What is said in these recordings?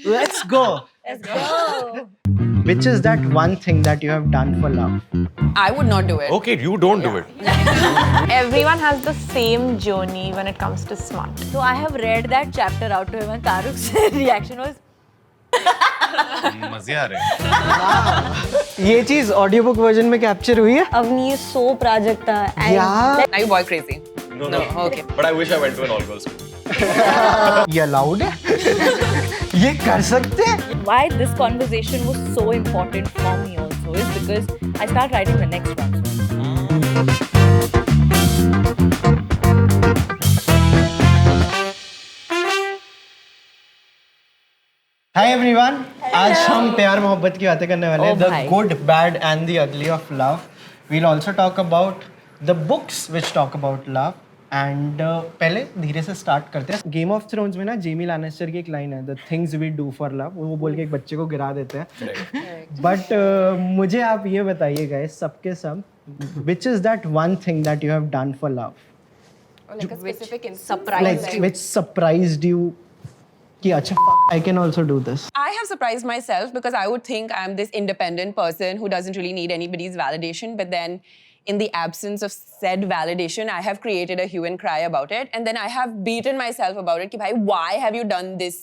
Let's go. Let's go. Which is that one thing that you have done for love? I would not do it. Okay, you don't do it. Everyone has the same journey when it comes to smart. So I have read that chapter out to him and Taruk's reaction was, मजे आ रहे हैं. ये चीज audio book version में capture हुई है? Avni is so Prajakta. And Yeah. Are you boy crazy? No. Okay. But I wish I went to an all-girls school. ये allowed है? ये कर सकते हैं? why this conversation was so important for me also is because I start writing the next one. Hi everyone, आज हम प्यार मोहब्बत की बातें करने वाले हैं. Oh द भाई. Good, bad and the ugly of love. We'll also talk about the books which talk about love. And पहले धीरे से स्टार्ट करते हैं. गेम ऑफ थ्रोन्स में ना जेमी लैनिस्टर की एक लाइन है, the things we do for love. वो बोल के एक बच्चे को गिरा देते हैं. बट मुझे आप ये बताइए गाइस, सबके सब, which is that one thing that you have done for love, Or like a specific instance. surprise. like which surprised you कि अच्छा I can also do this. I have surprised myself because I would think I'm this independent person who doesn't really need anybody's validation. But then, in the absence of said validation, I have created a hue and cry about it. And then I have beaten myself about it. Ki, bhai, why have you done this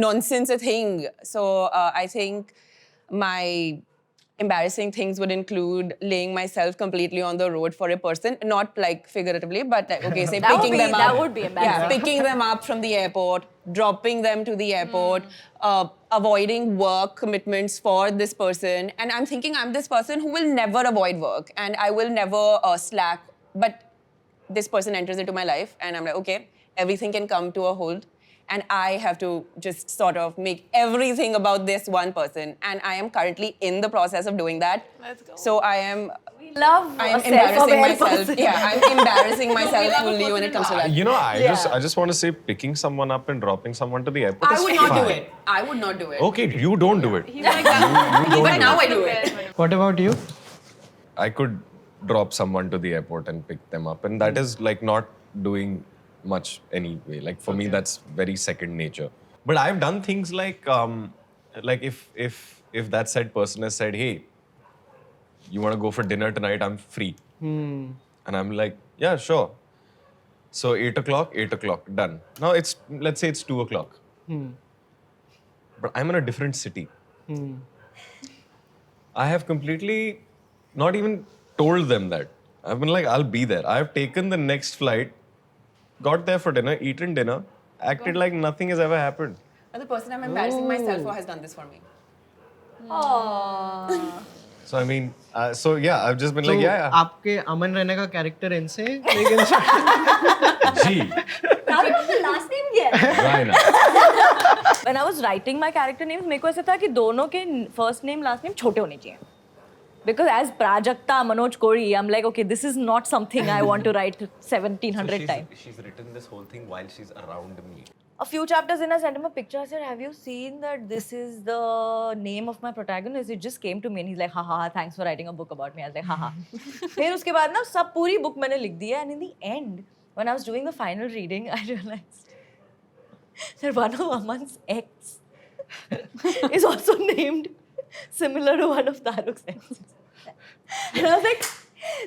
nonsense thing? So I think my embarrassing things would include laying myself completely on the road for a person, not like figuratively, but like, okay, say That would picking be- them up. that would be embarrassing. Yeah, picking them up from the airport, dropping them to the airport, avoiding work commitments for this person. And I'm thinking I'm this person who will never avoid work and I will never slack. But this person enters into my life and I'm like, okay, everything can come to a hold. And I have to just sort of make everything about this one person. And I am currently in the process of doing that. Let's go. So I am Love I a am embarrassing self-aware myself. person. Yeah, I'm embarrassing myself fully when it comes to that. You know, I just want to say picking someone up and dropping someone to the airport I is would not do fine. it. I would not do it. Okay, you don't do it. But now I do it. What about you? I could drop someone to the airport and pick them up, and that is like not doing much anyway. Like for me, that's very second nature. But I've done things like if that said person has said, "Hey, you want to go for dinner tonight? I'm free," and I'm like, "Yeah, sure." So 8 o'clock, done. Now let's say it's 2 o'clock, but I'm in a different city. I have completely not even told them that. I've been like, I'll be there. I've taken the next flight, got there for dinner, eaten dinner, acted like nothing has ever happened. And the person I'm embarrassing myself for has done this for me. So I mean, so yeah, I've just been like, yeah, आपके अमन रहने का character इनसे लेकिन Gee, Taruk का last name क्या है? Raina. When I was writing my character names, मेरे को ऐसा था कि दोनों के first name, last name छोटे होने चाहिए. Because as Prajakta, Manoj Kori, I'm like, okay, this is not something I want to write 1700 times. She's written this whole thing while she's around me. A few chapters in, I sent him a picture. I said, have you seen that this is the name of my protagonist? It just came to me and he's like, ha ha, thanks for writing a book about me. I was like, ha ha. फिर उसके बाद ना सब पूरी book मैंने लिख दी है. And in the end, when I was doing the final reading, I realized that one of Aman's ex is also named similar to one of Taruk's exes. And I was like,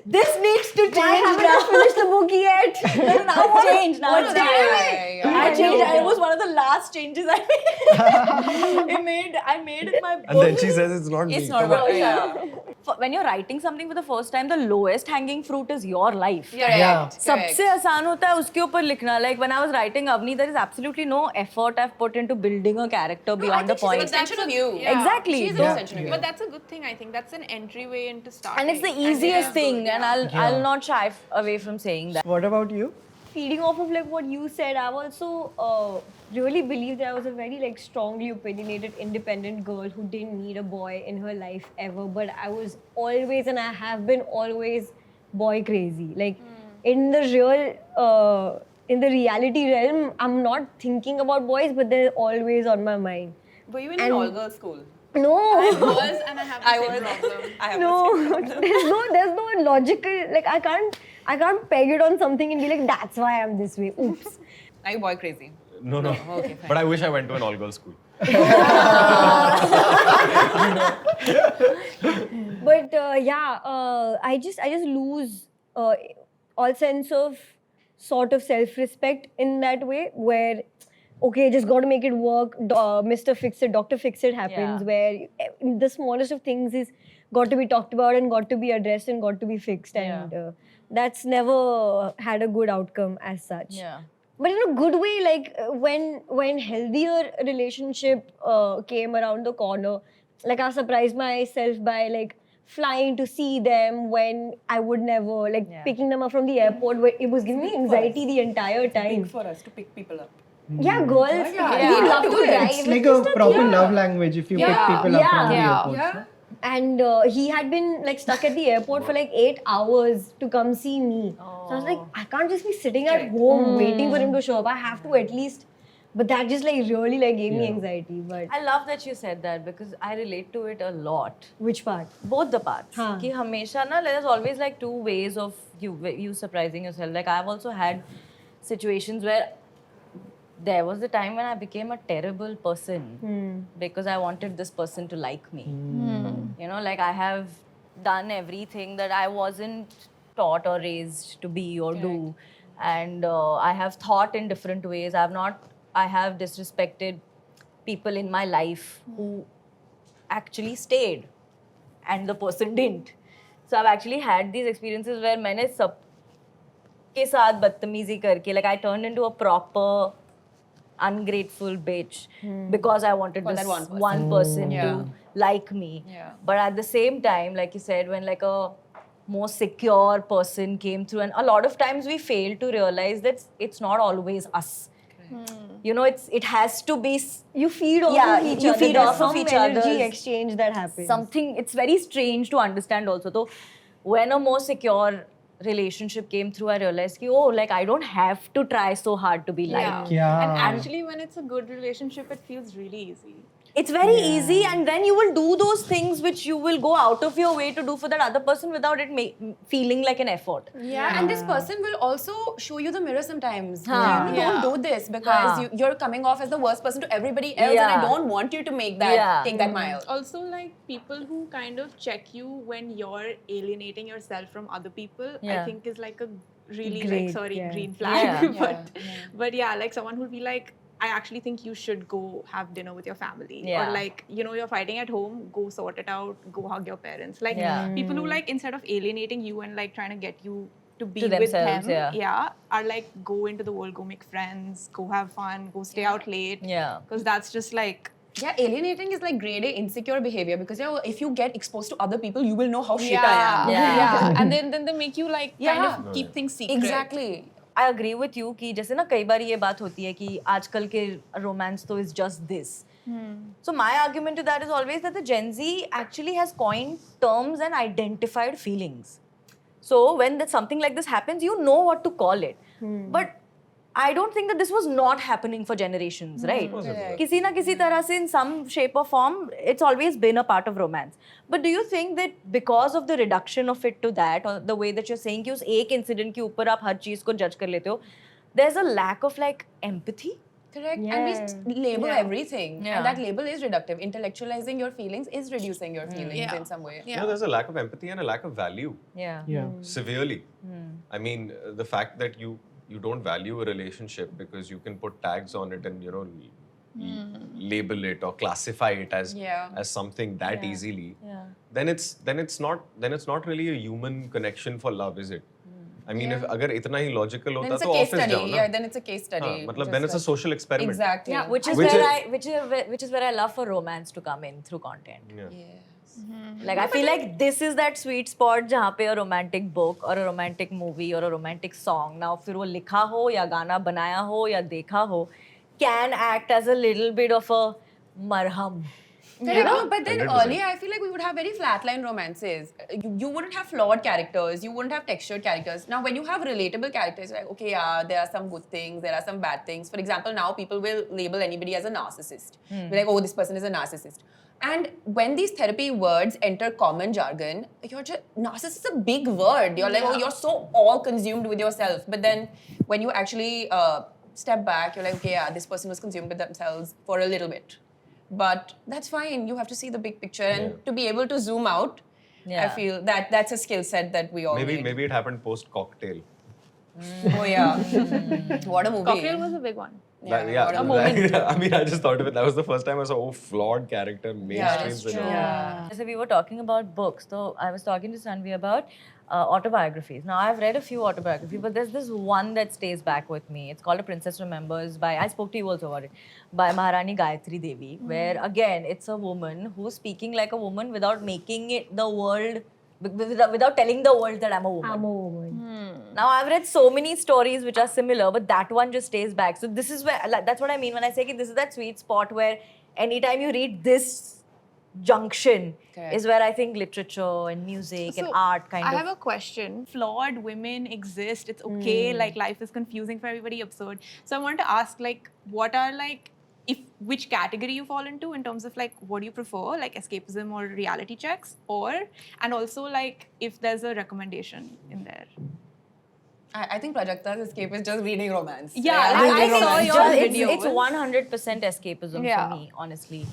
this needs to change. I haven't finished the book yet. Now it's changed. Now it's changed. I changed. It was one of the last changes I made. I made in my book. And then she says it's not It's me. not Come on. about yeah. When you're writing something for the first time, the lowest hanging fruit is your life. You're right. Yeah. सबसे आसान होता है उसके ऊपर लिखना. Like when I was writing Avni, there is absolutely no effort I've put into building a character beyond the She's an point. extension of you. Exactly. She's So- an extension of you. But that's a good thing, I think. That's an entryway into starting. And it's the easiest thing, and I'll not shy away from saying that. What about you? Feeding off of like what you said, I've also really believed that I was a very like strongly opinionated, independent girl who didn't need a boy in her life ever. But I was always, and I have been always, boy crazy. Like in the real, in the reality realm, I'm not thinking about boys, but they're always on my mind. Were you in an all-girls school? No. I was, and I have the same problem. I have No, there's no logical, like I can't peg it on something and be like, that's why I'm this way. Oops. Are you boy crazy? No. Okay, fine. But I wish I went to an all-girls school. But I just lose all sense of sort of self-respect in that way where okay, just got to make it work. Mr. Fix It, Dr. Fix It happens Yeah. where the smallest of things is got to be talked about and got to be addressed and got to be fixed, and that's never had a good outcome as such. Yeah. But in a good way, like when healthier relationship came around the corner, like I surprised myself by like flying to see them when I would never, like picking them up from the airport where it was giving me anxiety the entire time. For us to pick people up. Yeah, girls, Yeah. we love to drive. It's like a proper love language if you pick people up from the airport. Yeah. And he had been like stuck at the airport for like 8 hours to come see me. So I was like, I can't just be sitting at home waiting for him to show up. I have to at least. But that just like really like gave me anxiety. But I love that you said that because I relate to it a lot. which part? Both the parts. हाँ. कि हमेशा ना there's always like two ways of you surprising yourself. Like I've also had situations where there was a time when I became a terrible person because I wanted this person to like me. You know, like I have done everything that I wasn't taught or raised to be or do, and I have thought in different ways. I have disrespected people in my life who actually stayed and the person didn't. So I've actually had these experiences where मैंने सबके साथ बदतमीजी करके, like I turned into a proper ungrateful bitch because I wanted this that one person to like me. Yeah. But at the same time, like you said, when like a more secure person came through, and a lot of times we fail to realize that it's not always us. You know, it has to be You feed off Yeah, of each you other. feed There's off of some each energy other's- exchange that happens. something. It's very strange to understand also. So when a more secure relationship came through, I realized ki, oh, like I don't have to try so hard to be liked. Yeah. And actually, when it's a good relationship, it feels really easy. It's very easy, and then you will do those things which you will go out of your way to do for that other person without it feeling like an effort. Yeah, and this person will also show you the mirror sometimes. Haan. Don't do this because Haan. you're coming off as the worst person to everybody else, and I Yeah. don't want you to make that take that mile. Also, like people who kind of check you when you're alienating yourself from other people, Yeah. I think is like a really Great, green flag. Yeah. But yeah, like someone who'd be like, I actually think you should go have dinner with your family. Yeah. Or like, you know, you're fighting at home, go sort it out, go hug your parents. Like Yeah. people who like instead of alienating you and like trying to get you to be To with themselves, them, yeah. are like go into the world, go make friends, go have fun, go stay out late. Yeah. Because that's just like Yeah, alienating is like grade A insecure behavior because if you get exposed to other people, you will know how shit I am. Yeah. and then they make you like kind of keep things secret. Exactly. I agree with you कि जैसे ना कई बार ये बात होती है कि आजकल के romance तो is just this. So my argument to that is always that the Gen Z actually has coined terms and identified feelings. So when something like this happens, you know what to call it. But I don't think that this was not happening for generations, right? किसी ना किसी तरह से in some shape or form, it's always been a part of romance. But do you think that because of the reduction of it to that, or the way that you're saying कि उस एक incident के ऊपर आप हर चीज को judge कर लेते हो, there's a lack of like empathy? Correct. Yeah. And we label everything. Yeah. And that label is reductive. Intellectualizing your feelings is reducing your feelings in some way. You know, there's a lack of empathy and a lack of value. Yeah. Yeah. Severely. I mean, the fact that you don't value a relationship because you can put tags on it and, you know, label it or classify it as something that easily, then it's not really a human connection for love, is it? I mean, if अगर इतना ही logical Then होता it's a तो case office study. जाओ ना. Yeah, then it's a case study. हाँ, मतलब Just then it's a like- social experiment. Exactly. Yeah, which is where I love for romance to come in through content. Yes. Like I feel like this is that sweet spot जहाँ पे a romantic book or a romantic movie or a romantic song, now फिर वो लिखा हो या गाना बनाया हो या देखा हो, can act as a little bit of a marham. Correct. No, but then 100%. earlier I feel like we would have very flatline romances. You wouldn't have flawed characters. You wouldn't have textured characters. Now, when you have relatable characters, like, okay, yeah, there are some good things, there are some bad things. For example, now people will label anybody as a narcissist. Be like, oh, this person is a narcissist. And when these therapy words enter common jargon, narcissist is a big word. You're like, oh, you're so all consumed with yourself. But then when you actually step back, you're like, okay, yeah, this person was consumed with themselves for a little bit. but that's fine. You have to see the big picture and to be able to zoom out. I Yeah. feel that that's a skill set that we all need. Maybe it happened post Cocktail. Oh yeah, what a movie! Cocktail was a big one. I mean, I just thought of it. That was the first time I saw flawed character mainstream that's cinema. true. Yeah. So we were talking about books. So I was talking to Sanvi about autobiographies. Now I've read a few autobiographies, but there's this one that stays back with me. It's called A Princess Remembers by, I spoke to you also about it, by Maharani Gayatri Devi, where again, it's a woman who's speaking like a woman without making it the world, without telling the world that I'm a woman. I'm a woman. Now I've read so many stories which are similar, but that one just stays back. So this is where, like, that's what I mean when I say that this is that sweet spot where anytime you read this junction Correct. is where I think literature and music and art kind I of. have a question. Flawed women exist. It's okay. Like life is confusing for everybody, absurd. So I want to ask, like, what are like, which category you fall into in terms of like what do you prefer, like escapism or reality checks, and also like if there's a recommendation in there. I think Prajakta's escape is just reading romance. Yeah, I I saw think your it's videos. 100% escapism Yeah. for me, honestly.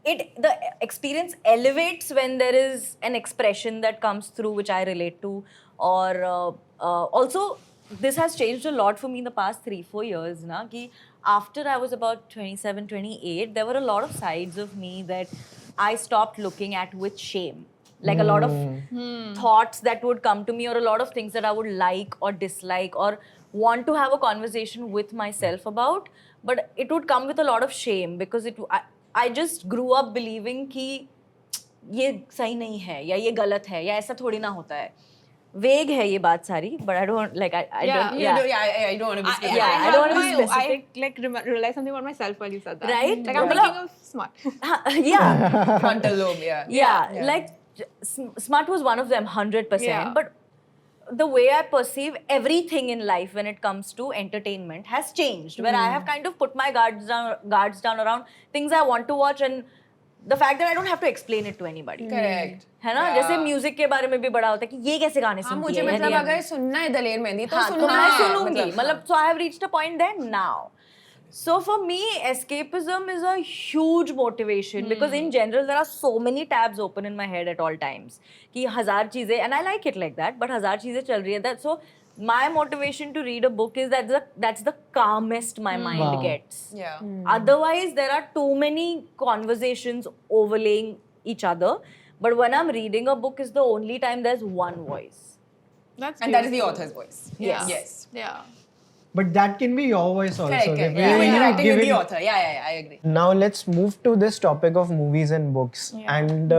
The experience elevates when there is an expression that comes through which I relate to, or also this has changed a lot for me in the past 3-4 years. Na, ki after I was about 27, 28, there were a lot of sides of me that I stopped looking at with shame. Like a lot of thoughts that would come to me, or a lot of things that I would like or dislike or want to have a conversation with myself about, but it would come with a lot of shame because I just grew up believing कि ये सही नहीं है या ये गलत है या ऐसा थोड़ी ना होता है. Vague है ये बात सारी, but I don't like I Yeah, don't You do, I don't want to be specific. I don't want to be specific. I like realized something about myself while you said that. Right? Like I'm But- thinking of smart. yeah. Frontal lobe, yeah. Yeah, like smart was one of them, 100%. Yeah. But the way I perceive everything in life when it comes to entertainment has changed. Where I have kind of put my guards down around things I want to watch, and the fact that I don't have to explain it to anybody. Correct. है ना? जैसे music के बारे में भी बड़ा होता है कि ये कैसे गाने हाँ, सुनती मुझे है मतलब या अगर सुनना है दलेर मेहंदी तो हाँ, सुनना तो मैं है, सुनूंगी मतलब so I have reached a point there now. So for me, escapism is a huge motivation because in general there are so many tabs open in my head at all times कि 1000 चीजें, and I like it like that, but 1000 चीजें चल रही है that. So my motivation to read a book is that's the calmest my mind gets. Yeah. Otherwise, there are too many conversations overlaying each other. But when I'm reading a book, is the only time there's one voice. That's And that is the beautiful. author's voice. Yeah. Yes. Yeah. But that can be your voice also. Correct, the correct. way You you interacting give with the it- author. Yeah, I agree. Now let's move to this topic of movies and books. Yeah. And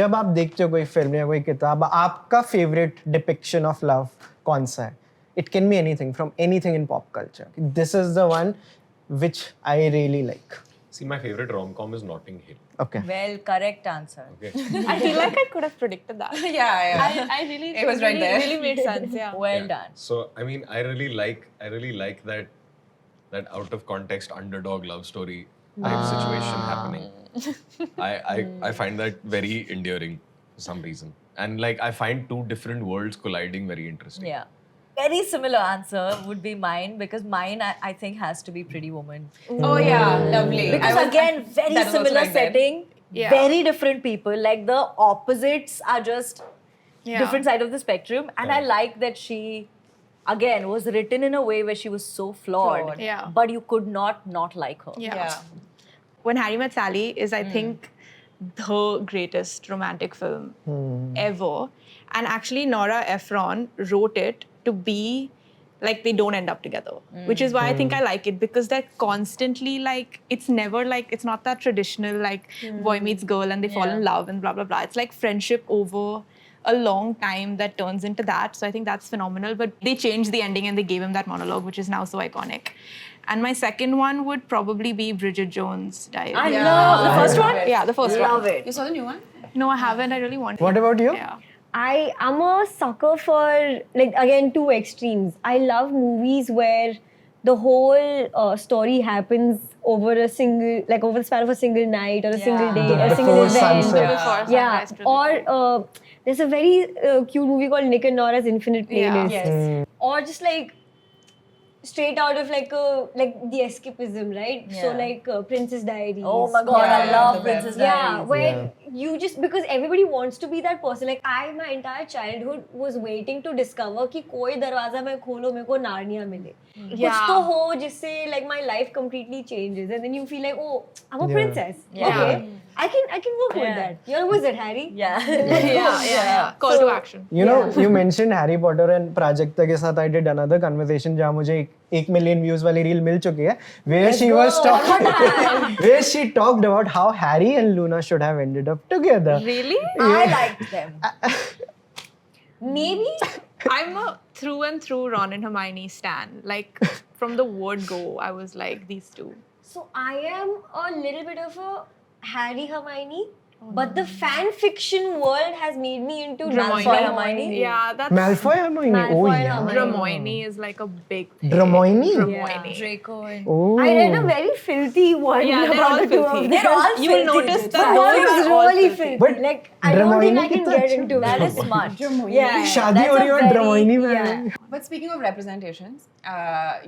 जब आप देखते हो कोई film या कोई किताब, आपका favorite depiction of love कौन सा है? It can be anything from anything in pop culture. This is the one which I really like. See, my favorite rom-com is Notting Hill. Okay. Well, correct answer. Okay. I feel like I could have predicted that. Yeah. I really, It was right really, there. really made sense. Yeah. Well Yeah. done. So I mean, I really like that out of context underdog love story type situation happening. I find that very endearing for some reason, and like I find two different worlds colliding very interesting. Yeah. Very similar answer would be mine because mine I think has to be Pretty Woman. Oh yeah, lovely. Because again, very that was also similar right there. setting, Yeah. very different people. Like the opposites are just Yeah. different side of the spectrum. And I like that she, again, was written in a way where she was so flawed. Yeah. But you could not like her. Yeah. When Harry Met Sally is, I think, the greatest romantic film ever. And actually, Nora Ephron wrote it to be like they don't end up together, which is why I think I like it because they're constantly like, it's never like, it's not that traditional like boy meets girl and they fall in love and blah, blah, blah. It's like friendship over a long time that turns into that. So I think that's phenomenal. But they changed the ending and they gave him that monologue, which is now so iconic. And my second one would probably be Bridget Jones' Diary. I love the first one. Yeah, the first one. Love it. You saw the new one? No, I haven't. I really want What to. about you? Yeah. I am a sucker for, like, again, two extremes. I love movies where the whole story happens over a single, like over the span of a single night or a single day, a single Before event. sunset. Before Yeah, sunrise, or there's a very cute movie called Nick and Nora's Infinite Yeah. Playlist. Yes. Or just like straight out of like the escapism, right? So Yeah. like Princess Diaries. Oh my god, I Yeah, love the Princess Yeah, Diaries. where you just, because everybody wants to be that person. Like I, my entire childhood was waiting to discover कि कोई दरवाजा मैं खोलो मेरे को Narnia मिले. कुछ तो हो जिससे like my life completely changes, and then you feel like, oh, I'm a Yeah. princess. Yeah. Okay, I can work with Yeah. that. You're a wizard, Harry. Yeah. Yeah. Call to action. You know, you mentioned Harry Potter and Prajakta के साथ I did another conversation जहाँ मुझे 1 million views वाली reel मिल चुकी है, where she was talking, where she talked about how Harry and Luna should have ended up together. Really? I liked them. Maybe. I'm a through and through Ron and Hermione stan. Like from the word go, I was like these two. So I am a little bit of a Harry Hermione, but the fan fiction world has made me into Malfoy Hermione. Yeah, that's Malfoy Hermione. Malfoy Oh and yeah. Hermione. Hermione is like a big thing. Dramoyne? Dramoyne. Draco and Oh. I read a very filthy one Yeah, they're about all the two filthy. of them. They're all You will filthy, notice dude. that But one boys is are all really filthy. filthy. But Like I don't think Dramoyne I can कितना get अच्छा into that it. is smart. Yeah, शादी that's हो a रही है और very- Dramoyne में yeah. But speaking of representations,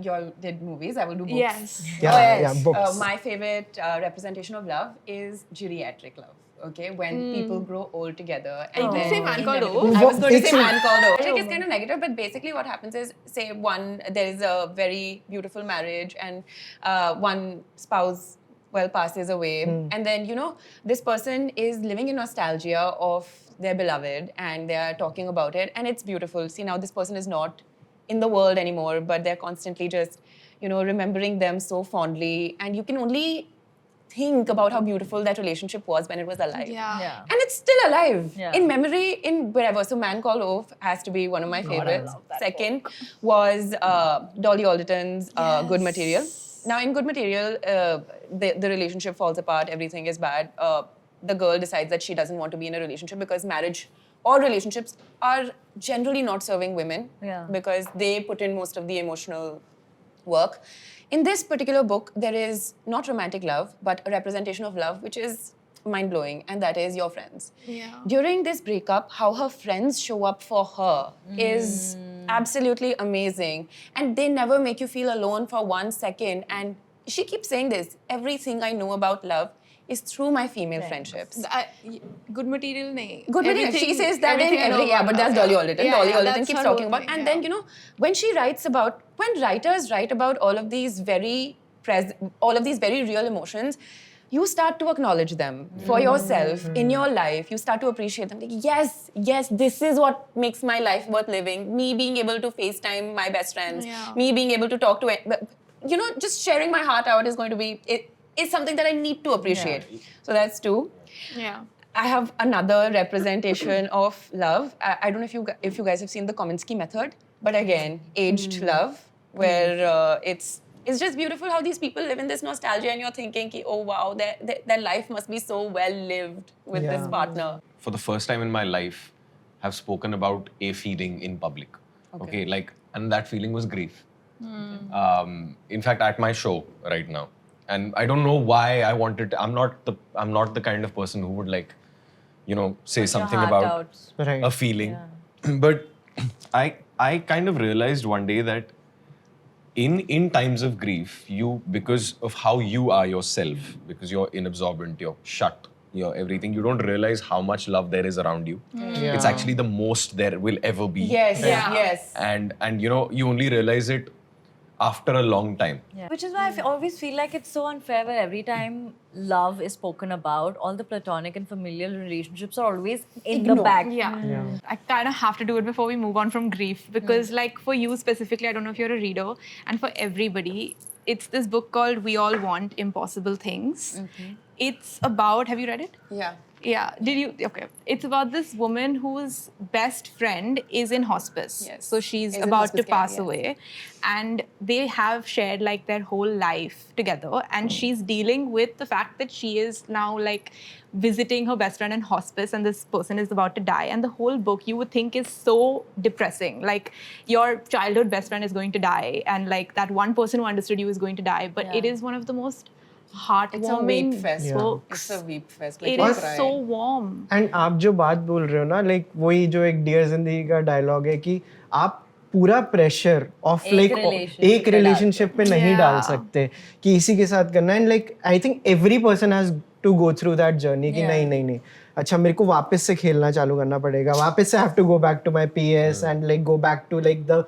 y'all did movies. I will do books. Yes. Yeah, yes. yeah, books. My favorite representation of love is geriatric love. Okay, when people grow old together and Did you then say man called inevitably- O? I was going to It's say a- man called O. I think it's kind of negative, but basically what happens is, say there is a very beautiful marriage and one spouse passes away, and then this person is living in nostalgia of their beloved and they are talking about it, and it's beautiful. See, now this person is not in the world anymore, but they're constantly just remembering them so fondly, and you can only think about how beautiful that relationship was when it was alive. Yeah. And it's still alive Yeah. in memory, in wherever. So Man Called Ove has to be one of my favorites. Second was Dolly Alderton's Good Material. Now in Good Material, the relationship falls apart, everything is bad. The girl decides that she doesn't want to be in a relationship because marriage or relationships are generally not serving women, Yeah. because they put in most of the emotional work. In this particular book, there is not romantic love, but a representation of love, which is mind-blowing, and that is your friends. Yeah. During this breakup, how her friends show up for her is absolutely amazing. And they never make you feel alone for 1 second. And she keeps saying this, everything I know about love is through my female friendships. Good material, nahi. Good material. She Everything- says that in everything I know every, yeah, about but that's love. Dolly Alderton. Yeah, Dolly yeah, Alderton that's keeps her talking whole about, thing, and yeah. then when she writes about, when writers write about all of these very real emotions, you start to acknowledge them for yourself in your life. You start to appreciate them. Like, yes, this is what makes my life worth living. Me being able to FaceTime my best friends, Yeah. me being able to talk to, just sharing my heart out is going to be, is something that I need to appreciate. So that's two. Yeah. I have another representation of love. I don't know if you guys have seen the Kominsky method, but again, aged love, where it's just beautiful how these people live in this nostalgia, and you're thinking, ki, oh wow, their life must be so well lived with this Yeah. partner. For the first time in my life, have spoken about a feeling in public. Okay, and that feeling was grief. In fact, at my show right now, and I don't know why I wanted. I'm not the kind of person who would say something heart about out. Right. a feeling. But I kind of realized one day that in times of grief, because of how you are yourself, because you're inabsorbent, you're shut, you're everything, you don't realize how much love there is around you. It's actually the most there will ever be. Yes. And you only realize it after a long time. Yeah. Which is why I always feel like it's so unfair where every time love is spoken about, all the platonic and familial relationships are always in the back. Yeah. I kind of have to do it before we move on from grief, because like for you specifically, I don't know if you're a reader, and for everybody, it's this book called We All Want Impossible Things. It's about, have you read it? Yeah. Yeah. Did you? Okay. It's about this woman whose best friend is in hospice. Yes. So she's Is in about hospice to care, pass yes. away. And they have shared like their whole life together. And she's dealing with the fact that she is now like visiting her best friend in hospice, and this person is about to die. And the whole book you would think is so depressing. Like your childhood best friend is going to die, and like that one person who understood you is going to die. But it is one of the most heartwarming It's a weep fest. books. It's a weep fest. It you is cry. so warm. And आप जो बात बोल रहे हो ना, like वही जो एक डियर जिंदगी का डायलॉग है कि आप पूरा प्रेशर ऑफ लाइक एक रिलेशनशिप पे नहीं डाल सकते कि इसी के साथ करना and like I think every person has to go through that journey कि नहीं अच्छा मेरे को वापस से खेलना चालू करना पड़ेगा, वापस से have to go back to my PS and like go back to like the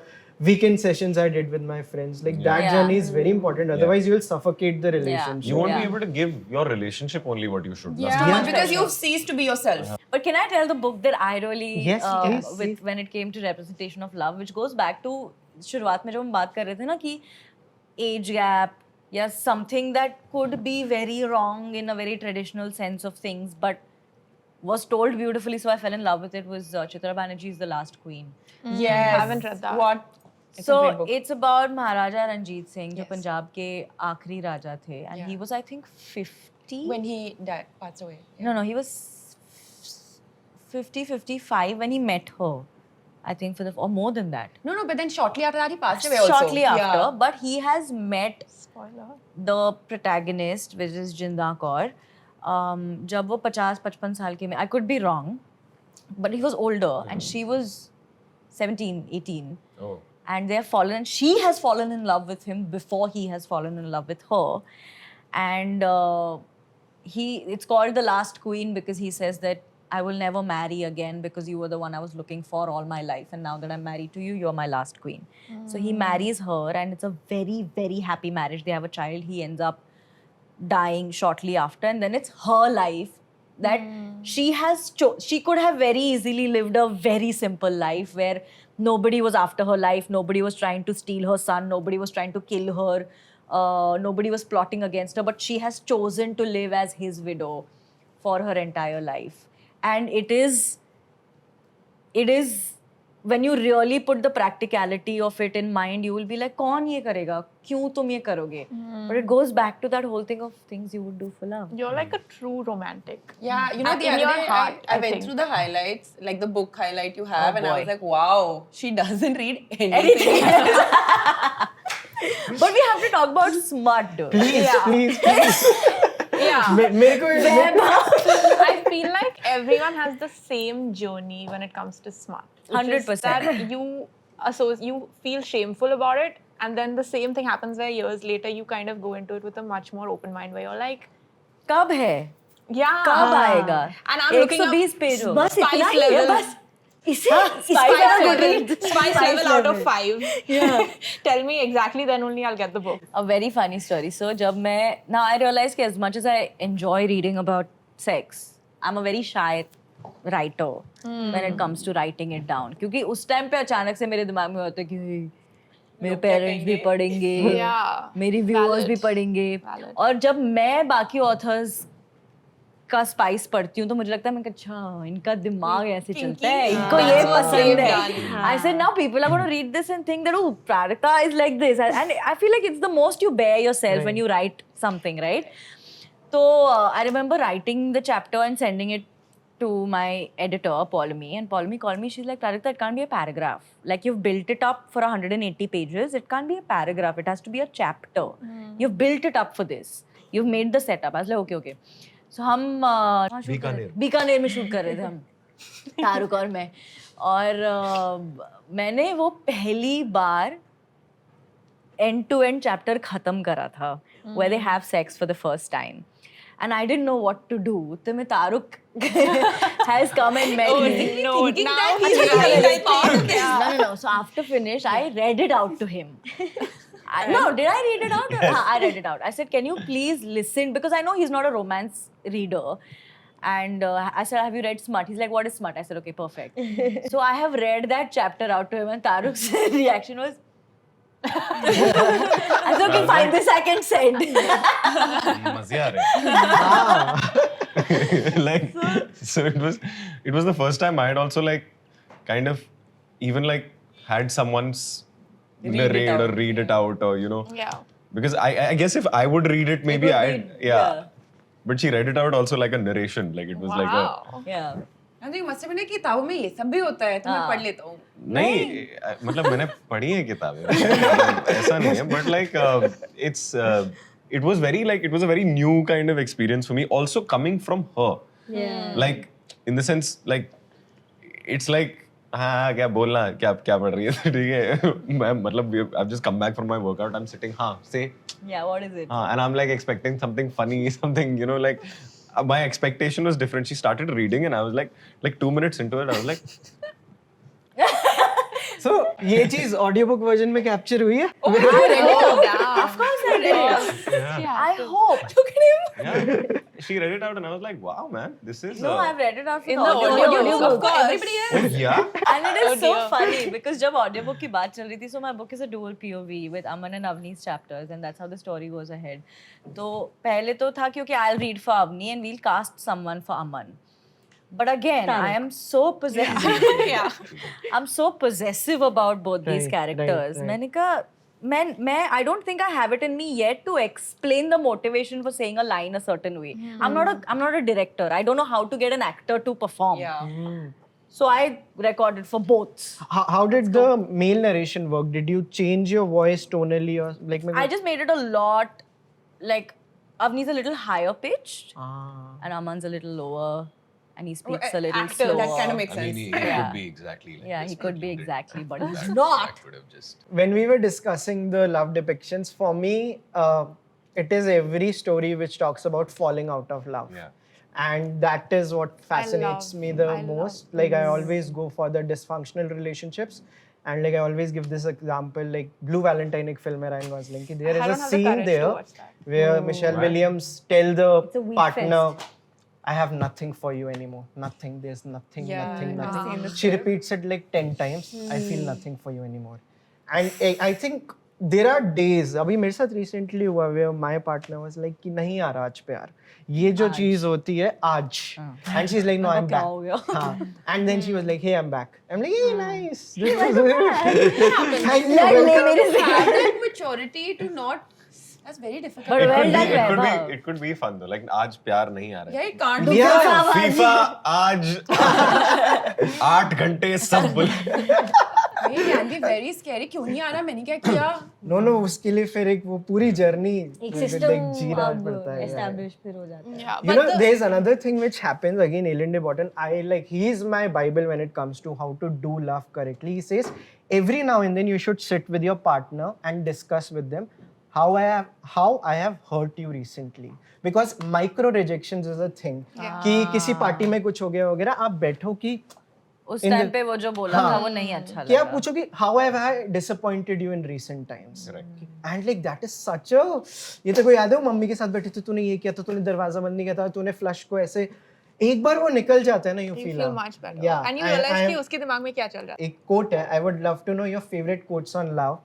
weekend sessions I did with my friends. Like that journey is very important. Otherwise, you will suffocate the relationship. You won't be able to give your relationship only what you should. Because you've ceased to be yourself. But can I tell the book that I really Yes, please. with when it came to representation of love, which goes back to शुरुआत में जब हम बात कर रहे थे ना कि age gap या something that could be very wrong in a very traditional sense of things, but was told beautifully, so I fell in love with it. Was Chitra Banerjee's The Last Queen. Yes. I haven't read that. What? It's a So great book. it's about Maharaja Ranjit Singh, जो पंजाब के आखिरी राजा थे, and he was I think 50. When he died, passed away. No, he was 50, 55 when he met her. I think or more than that. No, but then shortly after that he passed away also. Shortly after, Yeah. but he has met Spoiler. the protagonist, which is Jinder Kaur. जब वो 50-55 साल के में, I could be wrong, but he was older and she was 17, 18. Oh. And they have fallen, and she has fallen in love with him before he has fallen in love with her. And it's called The Last Queen because he says that I will never marry again because you were the one I was looking for all my life, and now that I'm married to you, you're my last queen. So he marries her, and it's a very, very happy marriage. They have a child. He ends up dying shortly after, and then it's her life that she has she could have very easily lived a very simple life where nobody was after her life, nobody was trying to steal her son, nobody was trying to kill her, nobody was plotting against her, but she has chosen to live as his widow for her entire life. And it is when you really put the practicality of it in mind, you will be like, कौन ये करेगा, क्यों तुम ये करोगे? But it goes back to that whole thing of things you would do for love. You're like a true romantic. Yeah, you know, And the in other your day heart, I I went think. through the highlights, like the book highlight you have, and I boy. was like, wow, she doesn't read anything. But we have to talk about smut. Please. Yeah. मेरे को I feel like everyone has the same journey when it comes to smart. which is 100%. That you feel shameful about it, and then the same thing happens where years later you kind of go into it with a much more open mind, where you're like, कब है? yeah. कब आएगा? And I'm looking up 120 page हो. बस Spice इतना ही है level. बस इसे Spice level out of 5. Yeah. Tell me exactly, then only I'll get the book. A very funny story. So जब मैं now I realize that as much as I enjoy reading about sex, I'm a very shy writer when it comes to writing it down. क्योंकि उस time पे अचानक से मेरे दिमाग में होता है कि मेरे पेरेंट्स भी पढ़ेंगे, Yeah. मेरी व्यूअर्स भी Valid. पढ़ेंगे, Valid. और जब मैं बाकी ऑथर्स का स्पाइस पढ़ती हूँ तो मुझे लगता है मैं अच्छा इनका दिमाग ऐसे चलता है, इनको ये That's what पसंद they've है. done. I said now people are going to read this and think that oh Pratika is like this, and I feel like it's the most you bear yourself when you write something, right? So I remember writing the chapter and sending it to my editor Pauline, and Pauline called me. She's like, Pratika, it can't be a paragraph. Like you've built it up for 180 pages. It can't be a paragraph. It has to be a chapter. You've built it up for this. You've made the setup. I was like, okay. So हम बीकानेर में shoot कर रहे थे हम, तारुक और मैं, और मैंने वो पहली बार end to end chapter खत्म करा था, where they have sex for the first time. And I didn't know what to do. तो मैं तारुक has come and met me. No, Thinking now that he's he's really thought of this. No. So after finish, I read it out to him. No, did I read it out? I read it out. I said, can you please listen? Because I know he's not a romance reader. And I said, have you read Smut? He's like, what is Smut? I said, okay, perfect. So I have read that chapter out to him, and Taruk's reaction was, I said, okay, fine, this I can send. मजे आ रहे. Like, so it was the first time I had also like kind of even like had someone's narrate or read it out, or you know, Yeah. because I guess if I would read it maybe would I'd be- yeah. But she read it out also like a narration, like it was like a Wow. Yeah. And you must have been like, किताबों में ये सब भी होता है, तो मैं पढ़ लेता हूँ. नहीं मतलब मैंने पढ़ी है किताबें ऐसा नहीं है, but like it was very like it was a very new kind of experience for me, also coming from her. Yeah. Like in the sense like it's like हाँ क्या बोलना क्या पढ़ रही है ठीक है मैं मतलब I've just come back from my workout I'm sitting हाँ say Yeah, what is it? and I'm like expecting something funny something you know like my expectation was different she started reading and I was like 2 minutes into it I was like So ये चीज audio book version में capture हुई है? I read it out. Of course I did. yeah I hope. Look at him. yeah she read it out and I was like wow man this is No, I've read it out for In the the audiobook. audiobook, Of course. Everybody else. oh yeah And it is so funny because जब audiobook की बात चल रही थी, so my book is a dual POV with Aman and Avni's chapters, and that's how the story goes ahead. तो पहले तो था क्योंकि I'll read for Avni and we'll cast someone for Aman. But again, I am so possessive. I'm so possessive about both these Right, characters. right. मैंने कहा I don't think I have it in me yet to explain the motivation for saying a line a certain way. I'm not a director. I don't know how to get an actor to perform. Yeah. So I recorded for both. How did the male narration work? Did you change your voice tonally or like? I just made it a lot, like Avni's a little higher pitched and Aman's a little lower and he speaks a little Actor, slower. that kind of makes I mean sense. he Yeah. could be exactly like Yeah, this, he but could be you did. exactly, but he's That- not. that would have just When we were discussing the love depictions, for me, it is every story which talks about falling out of love. yeah And that is what fascinates love- me the I love most. Like I always go for the dysfunctional relationships. And like I always give this example, like Blue Valentine एक film है Ryan Gosling की. There I is a don't have the scene courage to there watch that. where Michelle Williams tell the It's a weak partner, I have nothing for you anymore. Nothing. There's nothing. Yeah, nothing. I've Nothing. seen this She repeats it like 10 times. I feel nothing for you anymore. And I think there are days. अभी मेरे साथ recently हुआ where my partner was like कि नहीं आ रहा आज प्यार. ये जो चीज होती है आज. And she's like no I'm क्या back. हो गया? हाँ. And then she was like hey I'm back. I'm like hey nice. This was Thank you. welcome. Have that maturity to not. That's very difficult. But well done, Vaibhav. it could be fun though like आज प्यार नहीं आ रहा है Yeah, it can't be. Yeah. FIFA आज 8 घंटे सब बोले It can be very scary. क्यों नहीं आ रहा? मैंने क्या किया? No, उसके लिए फिर एक वो पूरी जर्नी एक सिस्टम जीना पड़ता है. एस्टैब्लिश फिर हो जाता है. Yeah, You know, there's another thing which happens again. Ellen de Botton, he is my Bible when it comes to how to do love correctly. He says every now and then you should sit with your partner and discuss with them how I have hurt you recently. Because micro rejections is a thing. कि किसी party में कुछ हो गया वगैरह, आप बैठो कि उस टाइम पे वो जो बोला था वो नहीं अच्छा क्या लगा. पूछो कि how have I disappointed you in recent times? And like that is such a ये तो कोई याद है वो मम्मी के साथ बैठी थी तूने ये किया था तूने दरवाजा बंद नहीं किया था तूने फ्लश को ऐसे एक बार वो निकल जाता है ना you you feel feel much better. Yeah, And you I- realize I- कि उसके दिमाग में क्या चल रहा है. एक quote है I would love to know your favorite quotes on love.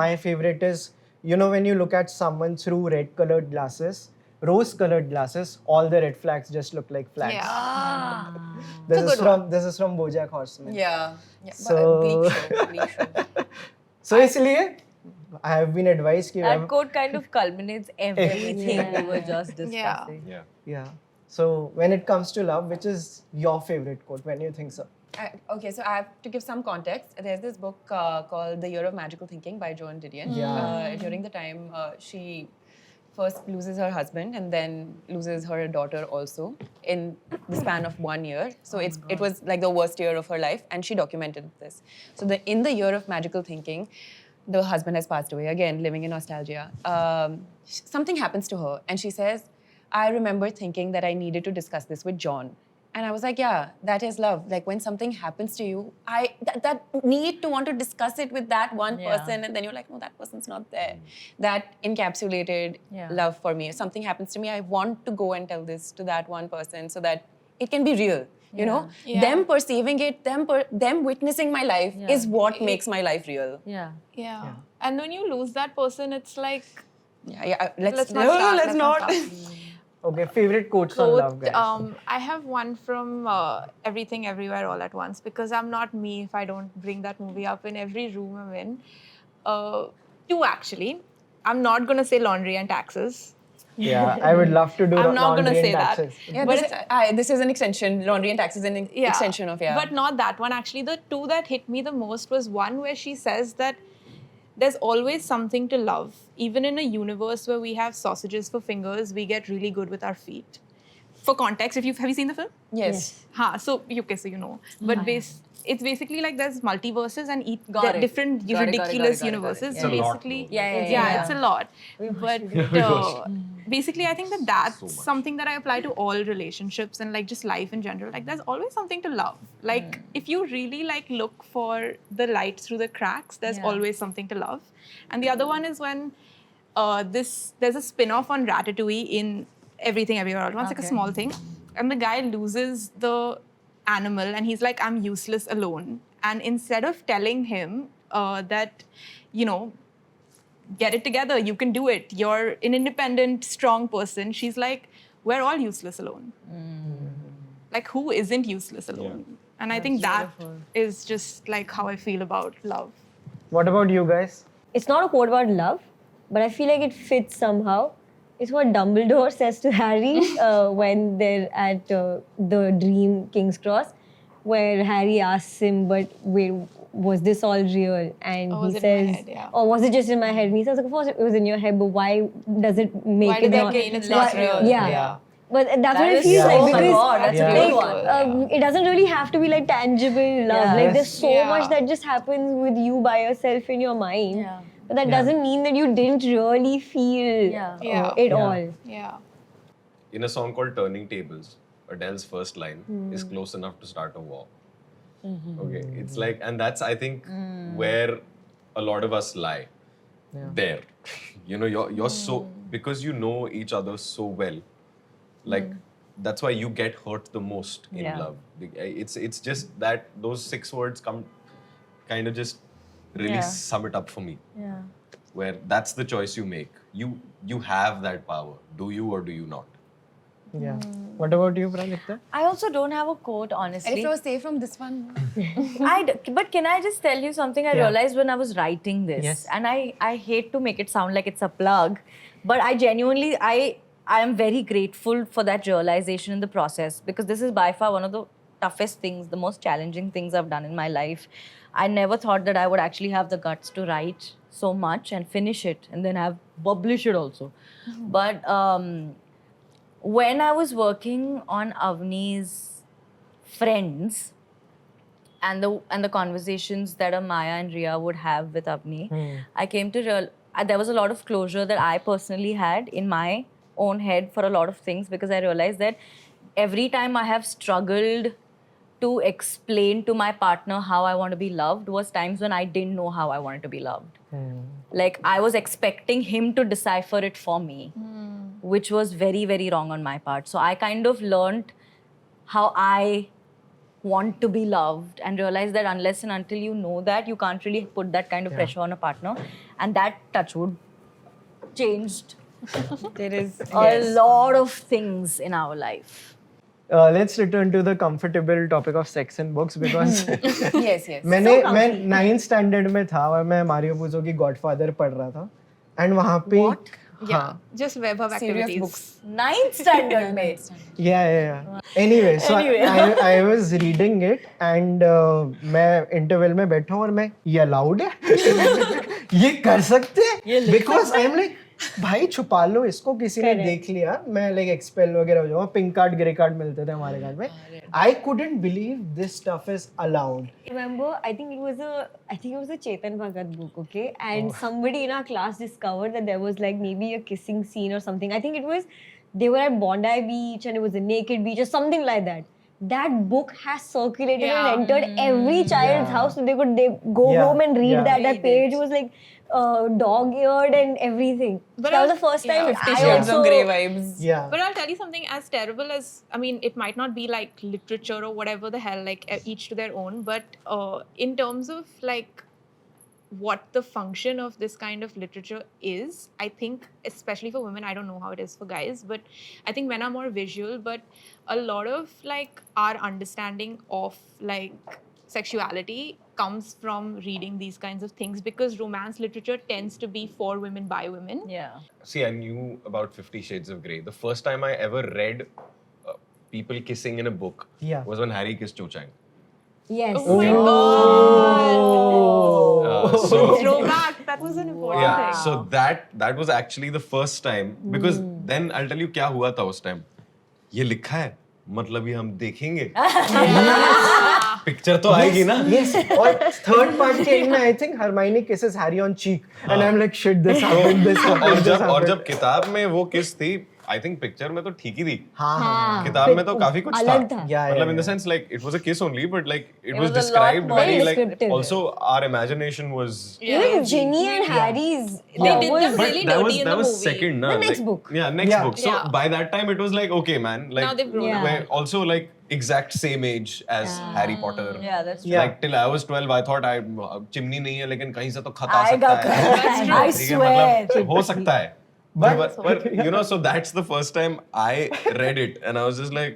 My favorite is you know when you look at someone through red colored glasses rose colored glasses all the red flags just look like flags. Yeah. This is from BoJack Horseman. Yeah. So- Bleak show. So इसलिए I have been advised कि That quote kind of culminates everything we were just discussing. yeah yeah. So when it comes to love, which is your favorite quote? When you think so? Okay, so I have to give some context. There's this book called The Year of Magical Thinking by Joan Didion. Yeah. During the time she first loses her husband and then loses her daughter also in the span of 1 year. So it was like the worst year of her life, and she documented this. So in the Year of Magical Thinking, the husband has passed away, again living in nostalgia. Something happens to her, and she says, I remember thinking that I needed to discuss this with John. And I was like, yeah, that is love. Like when something happens to you, that need to want to discuss it with that one Yeah. person, and then you're like, no, that person's not there. That encapsulated Yeah. love for me. If something happens to me, I want to go and tell this to that one person so that it can be real. You know, Yeah. them perceiving it, them witnessing my life Yeah. is what makes my life real. Yeah. Yeah. And when you lose that person, it's like Yeah. Let's not start. let's not. Okay, favorite quotes on love, quote. guys. I have one from Everything Everywhere All at Once, because I'm not me if I don't bring that movie up in every room I'm in. Two actually. I'm not gonna say Laundry and Taxes. Yeah, I would love to do I'm not gonna laundry say and that. taxes. Yeah, But this is an extension. Laundry and Taxes is an extension of But not that one. Actually, the two that hit me the most was one where she says that there's always something to love. Even in a universe where we have sausages for fingers, we get really good with our feet. for context, have you seen the film? Yes. So you know. But it's basically like there's multiverses and Got it. different Got it, ridiculous got it. universes. Yeah. And It's a lot, basically, though. Yeah. it's a lot. But basically, I think that's something that I apply to all relationships and like just life in general. Like there's always something to love. Like if you really like look for the light through the cracks, there's always something to love. And the other one is when there's a spin-off on Ratatouille in Everything Everywhere All at Once, like a small thing. And the guy loses the animal and he's like, I'm useless alone. And instead of telling him that, you know, get it together, you can do it, you're an independent, strong person, she's like, we're all useless alone. Like, who isn't useless alone? And I think that is just like how I feel about love. What about you guys? It's not a quote about love, but I feel like it fits somehow. It's what Dumbledore says to Harry when they're at the Dream King's Cross, where Harry asks him, but wait, was this all real? And was he it in my says, head, yeah. or was it just in my head? And he says, of course it was in your head, but why does it make Why it did that not? mean it's not real? Yeah. But that's what it is feels so- like oh my because God, that's a good one. it doesn't really have to be like tangible love. Yeah. Like there's so Yeah. much that just happens with you by yourself in your mind. Yeah. But that doesn't mean that you didn't really feel Yeah. it all. Yeah. In a song called Turning Tables, Adele's first line is close enough to start a war. Okay, it's like, and that's, I think, where a lot of us lie. There. You know, you're so, because you know each other so well, like, that's why you get hurt the most in love. It's just that those 6 words kind of just really sum it up for me. Yeah. Where that's the choice you make. You have that power. Do you or do you not? Yeah. What about you, Pralikta? I also don't have a quote, honestly. And if I say from this one, But can I just tell you something I realized when I was writing this? Yes. And I hate to make it sound like it's a plug, but I genuinely, I am very grateful for that realization in the process, because this is by far one of the toughest things, the most challenging things I've done in my life. I never thought that I would actually have the guts to write so much and finish it and then publish it also. But when I was working on Avni's Friends and the conversations that Amaya and Ria would have with Avni, I came to there was a lot of closure that I personally had in my own head for a lot of things, because I realized that every time I have struggled to explain to my partner how I want to be loved was times when I didn't know how I wanted to be loved. Like I was expecting him to decipher it for me, which was very, very wrong on my part. So I kind of learned how I want to be loved and realized that unless and until you know that, you can't really put that kind of pressure on a partner. And that, touch wood, changed there is a lot of things in our life. Let's return to the comfortable topic of sex in books because yes. मैं 9th standard में था और मैं Mario पुजो की Godfather पढ़ रहा था and वहाँ पे Yeah. Just Webhub Serious activities. books. 9th standard में. Yeah. Anyway, so I was reading it and मैं interval में बैठा हूँ और मैं ये allowed है ये कर सकते हैं because I'm like भाई छुपा लो इसको किसी ने देख लिया मैं like expel वगैरह हो जाऊँगा pink card grey card मिलते थे हमारे घर में I couldn't believe this stuff is allowed. Remember, I think it was a Chetan Bhagat book, okay? And somebody in our class discovered that there was like maybe a kissing scene or something. I think they were at Bondi Beach and it was a naked beach or something like that. That book has circulated and entered every child's house, so they go home and read that. That page was like dog-eared and everything. But that was the first time 50 I Shades also of Grey vibes. Yeah. But I'll tell you something as terrible as, I mean, it might not be like literature or whatever the hell, like each to their own, but in terms of like what the function of this kind of literature is, I think, especially for women, I don't know how it is for guys, but I think men are more visual, but a lot of like our understanding of like sexuality comes from reading these kinds of things because romance literature tends to be for women by women. Yeah. See, I knew about 50 Shades of Grey. The first time I ever read people kissing in a book was when Harry kissed Cho Chang. Yes. Oh my god! So Throwback, that was an important thing. so that was actually the first time because then I'll tell you क्या हुआ था उस time. ये लिखा है मतलब ये हम देखेंगे पिक्चर तो आएगी ना Yes. और third part के end में I think Hermione kisses Harry on cheek, and I'm like shit, this happened, this और happened, this जब happened. किताब में वो किस थी आई थिंक पिक्चर में तो ठीक ही थी हाँ. किताब में तो काफी कुछ अलग था. Yeah, मतलब in the yeah. sense like it was a kiss only but like it was was a lot described more very like descriptive. also our imagination was Even Ginny and Harry's. They that did was- them really dirty in the movie. second na, The next like- book. yeah next Yeah. book so Yeah. by that time it was like okay man like Now they've grown up. we're also like exact same age as Harry Potter Yeah, that's true. Yeah. like till I was 12 I thought I chimney नहीं है लेकिन कहीं से तो खत आ आएगा सकता है खत. I ठीक है, swear. मतलब हो सकता है But- but you know so that's the first time I read it and I was just like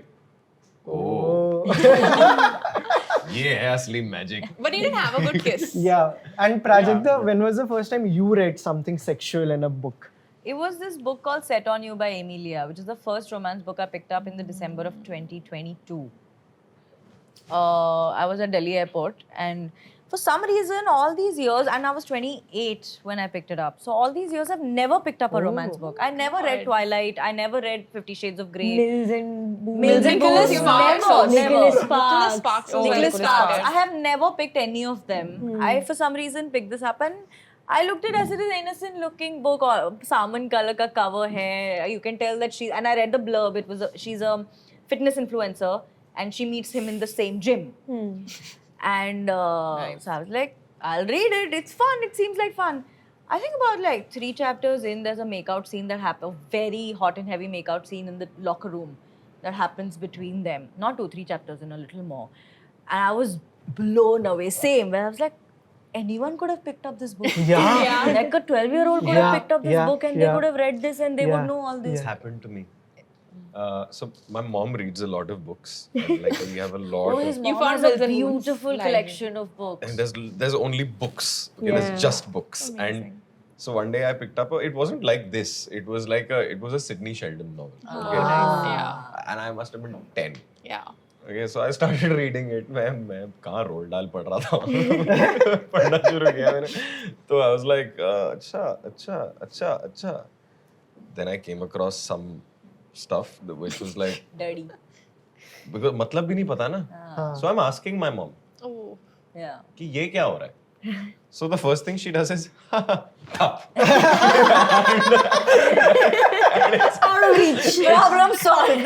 oh ये है असली magic But you didn't have a good kiss. Yeah. And Prajakta, when was the first time you read something sexual in a book? It was this book called Set on You by Emilia, which is the first romance book I picked up in the December of 2022. I was at Delhi airport, and for some reason, all these years, and I was 28 when I picked it up. So all these years, I've never picked up a romance book. I never read Twilight. I never read 50 Shades of Grey. Mills and Mills and Nicholas Booth, Sparks never, also. never. Nicholas Nicholas Sparks. Sparks. Oh, was Nicholas very Sparks. good. I have never picked any of them. I, for some reason, picked this up and I looked at it as it is an innocent looking book or salmon color ka cover hai. You can tell that she, and I read the blurb. It was she's a fitness influencer and she meets him in the same gym. And so I was like, I'll read it. It's fun. It seems like fun. I think about like 3 chapters in, there's a makeout scene that happens, a very hot and heavy makeout scene in the locker room that happens between them. Not 2-3 chapters in, a little more. And I was blown away. Same, where I was like, anyone could have picked up this book. Yeah. Like a 12-year-old could Yeah, have picked up this yeah, book and yeah. they could have read this and they Yeah, would know all this. It's happened to me. So my mom reads a lot of books. And, like we have a lot Oh, his of, You mom found has a Mills and Boons beautiful library. collection of books. and there's only books. Okay, Yeah. there's just books. And so one day I picked up it wasn't like this. It was like it was a Sidney Sheldon novel. Okay. Yeah. And I must have been 10. Yeah. Okay, so I started reading it. मैं कहाँ role डाल पढ़ रहा था पढ़ना शुरू किया मैंने तो I was like अच्छा then I came across some stuff which was like Dirty. because मतलब भी नहीं पता ना so I'm asking my mom Oh. Yeah. कि ये क्या हो रहा है so the first thing she does is cup Problem solved.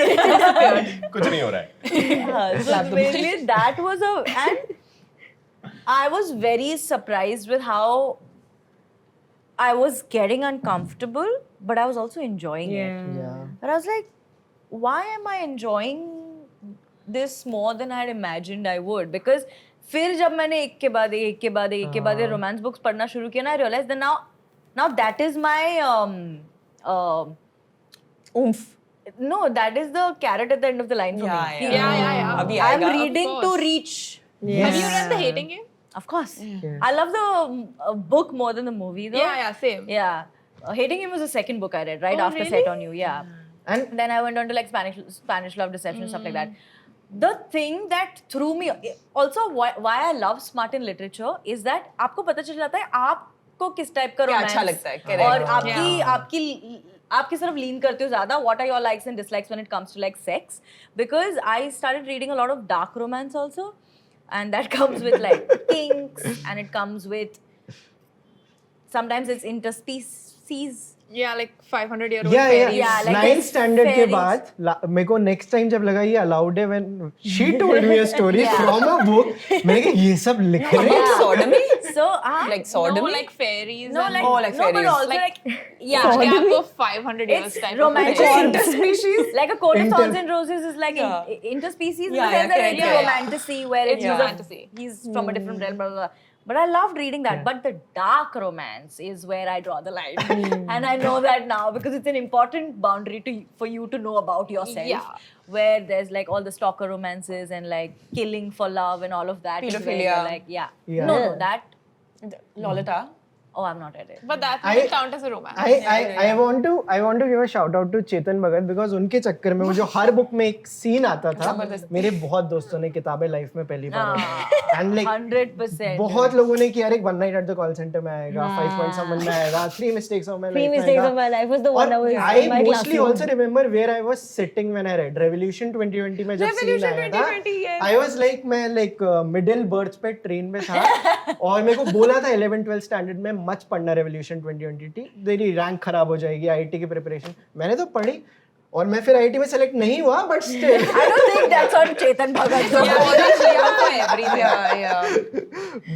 कुछ नहीं हो रहा है So basically that was and I was very surprised with how I was getting uncomfortable, but I was also enjoying it. Yeah. But I was like, why am I enjoying this more than I had imagined I would? Because फिर जब मैंने एक के बाद ये romance books पढ़ना शुरू किया ना, I realized that now that is my Oomph. no, that is the carrot at the end of the line for Yeah, me. Yeah. Abhi I'm aayega. reading Of to course. reach. Have you read The Hating Game? Of course. I love the book more than the movie though. Yeah, same. Yeah. Hating Him was the second book I read right Oh, after really? Set on You. Yeah. And Then I went on to like Spanish Love Deception stuff like that. The thing that threw me also why I love smart in literature is that आपको पता चल जाता है आपको किस type का क्या romance अच्छा लगता है, correct. और आपकी तरफ lean करते हो ज़्यादा. What are your likes and dislikes when it comes to like sex? Because I started reading a lot of dark romance also, and that comes with like kinks, and it comes with sometimes it's interspecies. Yeah, like 500-year-old yeah, fairies. Yeah, like 9th it's standard के fairies. बाद मेरे को next time जब लगा ये allowed है when she told me a story from a book मैंने कहा ये सब लिख रहे हैं Sodomy? So Like No, sodomy? like fairies. no, and like, Oh, like no, but fairies. also like, yeah, gap of 500 years it's type romantic. of thing. Interspecies. Like a coat of Inter- thorns and roses is like Yeah. interspecies in Yeah, the sense yeah, that correct, it's yeah, romantasy where it's Yeah. he's a- Fantasy. he's from a different realm, blah, blah, blah. But I loved reading that. But the dark romance is where I draw the line. And I know that now because it's an important boundary for you to know about yourself. Yeah. Where there's like all the stalker romances and like killing for love and all of that. is where Pedophilia. you're like, yeah. Yeah. No, that. Lolita. Oh, I'm not read it. But that I- doesn't count as a romance. I want to give a shout out to Chetan Bhagat because उनके चक्कर में वो जो हर book में एक scene आता था मेरे बहुत दोस्तों ने किताबें लाइफ में पहली बार पढ़ी एंड लाइक 100%. बहुत लोगों ने किया एक one night at the call centre में आएगा 5 पॉइंट समवन में आएगा 3 mistakes of my 3 life mistakes of my life was the one that was I in my mostly classroom. also remember where I was sitting when I read Revolution 2020 में जब scene आया था 2020, yes. I was like मैं like middle berth पे train में था और मेरे को बोला था 11 12 स्टैंडर्ड में मत पढ़ना Revolution 2020 तेरी रैंक खराब हो जाएगी आईआईटी की प्रिपरेशन मैंने तो पढ़ी और मैं फिर आईआईटी में सेलेक्ट नहीं हुआ but still I don't think that's on Chetan Bhagat.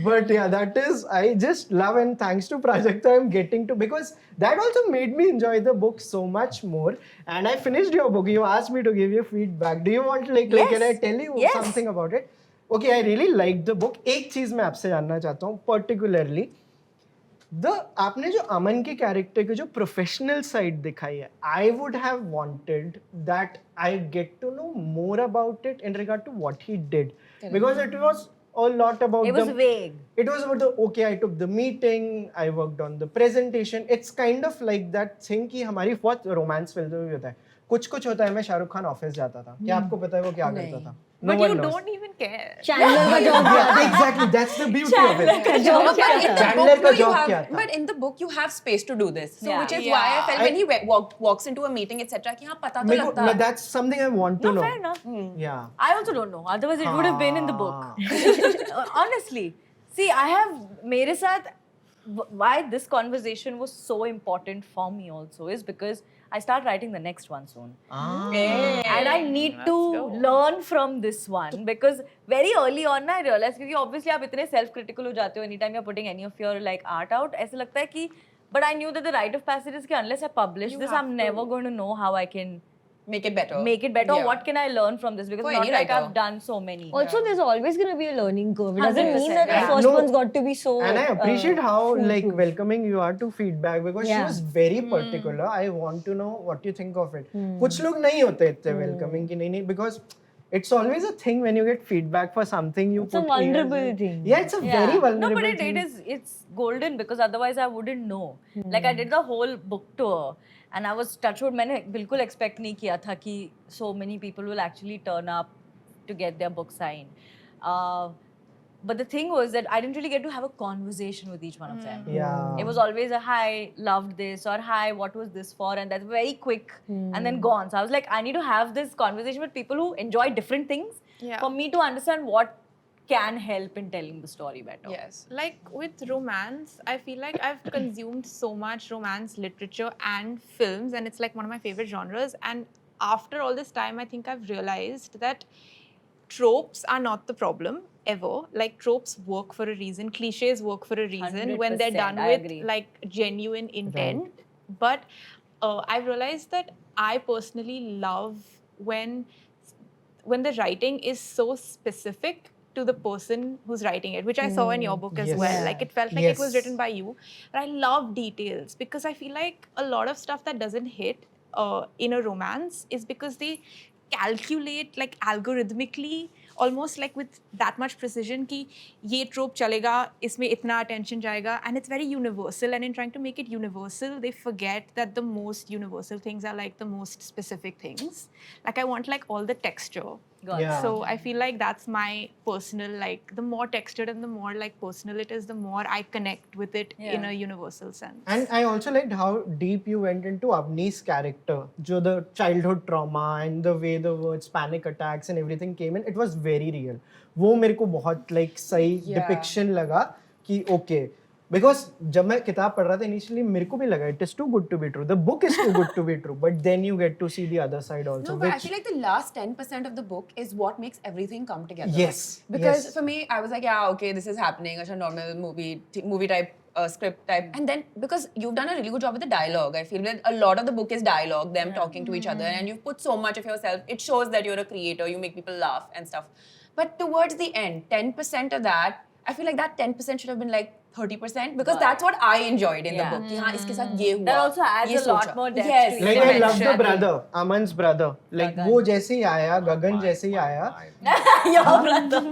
But yeah, that is, I just love and thanks to Prajakta, I'm getting to, because that also made me enjoy the book so much more. And I finished your book. You asked me to give you feedback. Do you want, like can I tell you Yes. something about it? Okay, I really liked the book. एक चीज मैं आपसे जानना चाहता हूँ, particularly आपने जो अमन के कैरेक्टर की जो प्रोफेशनल साइड दिखाई है I would have wanted that I get to know more about it in regard to what he did because it was a lot about It was vague. it was about the okay I took the meeting I worked on the presentation it's kind of like that thing कि हमारी बहुत romance film में भी होता है कुछ होता है मैं शाहरुख खान ऑफिस जाता था क्या आपको पता है वो क्या करता था But No you one knows. don't even care. Chandler का job Yeah, exactly that's the beauty of it But in the Chandler book, का you job have, क्या था? but in the book you have space to do this. So Yeah. which is why I felt when he walks into a meeting, etc. कि हाँ पता तो मेरे लगता को है. that's something I want to No, know fair enough. yeah I also don't know. Otherwise, it would have been in the book. Honestly, see, I have mere saath. Why this conversation was so important for me also is because I start writing the next one soon. And I need to learn from this one because very early on I realized क्योंकि obviously आप इतने self critical हो जाते हो anytime you're putting any of your like art out ऐसे लगता है कि but I knew that the rite of passage is कि unless I publish this I'm never going to know how I can Make it better. or what can I learn from this because For not any like writer. I've done so many. Also, there's always going to be a learning curve. It doesn't mean 100%, that the yeah. first No. one's got to be so. And I appreciate how like foolproof. welcoming you are to feedback because she Yeah. was very particular. I want to know what you think of it. कुछ लोग नहीं होते इतने welcoming कि नहीं because it's always a thing when you get feedback for something you It's a put years vulnerable in. thing. Yeah, it's a very vulnerable No, but thing. it's golden because otherwise I wouldn't know. Like I did the whole book tour and I was touched wood. मैंने बिल्कुल expect नहीं किया था कि so many people will actually turn up to get their book signed. But the thing was that I didn't really get to have a conversation with each one of them. Yeah. It was always a hi, loved this, or hi, what was this for? And that's very quick and then gone. So I was like, I need to have this conversation with people who enjoy different things Yeah. for me to understand what can help in telling the story better. Yes. Like with romance, I feel like I've consumed so much romance literature and films, and it's like one of my favorite genres. And after all this time, I think I've realized that tropes are not the problem ever. Like tropes work for a reason, cliches work for a reason when they're 100%, done I with agree. like genuine intent. But I've realized that I personally love when the writing is so specific to the person who's writing it, which I saw in your book as Yes. well. Like it felt like it was Yes. written by you. But I love details because I feel like a lot of stuff that doesn't hit in a romance is because they calculate like algorithmically, almost like with that much precision कि ये trope चलेगा, इसमें इतना attention जाएगा, and it's very universal. And in trying to make it universal, they forget that the most universal things are like the most specific things. Like I want like all the texture. Got it. Yeah. So I feel like that's my personal, like the more textured and the more like personal it is, the more I connect with it in Yeah. a universal sense. And I also liked how deep you went into Avni's character, jo the childhood trauma and the way the words panic attacks and everything came in. It was very real. वो मेरे को बहुत like सही depiction लगा कि okay. Because जब मैं किताब पढ़ रहा था initially मेरे को भी लगा it is too good to be true. The book is too good to be true. But then you get to see the other side also. No, but I which, feel like the last 10% of the book is what makes everything come together. Yes, Because yes. for me, I was like, yeah, okay, this is happening. It's a normal movie type, script type. And then because you've done a really good job with the dialogue, I feel that a lot of the book is dialogue, them talking to each other, and you've put so much of yourself. It shows that you're a creator. You make people laugh and stuff. But towards the end, 10% of that, I feel like that 10% should have been like 30% because that's what I enjoyed in the book. कि हाँ इसके साथ ये हुआ. That also adds ये a lot सोचा. more depth Yes. to it. like I love the Dimension. brother, Aman's brother. Like वो जैसे ही आया, गगन जैसे ही आया. Your brother.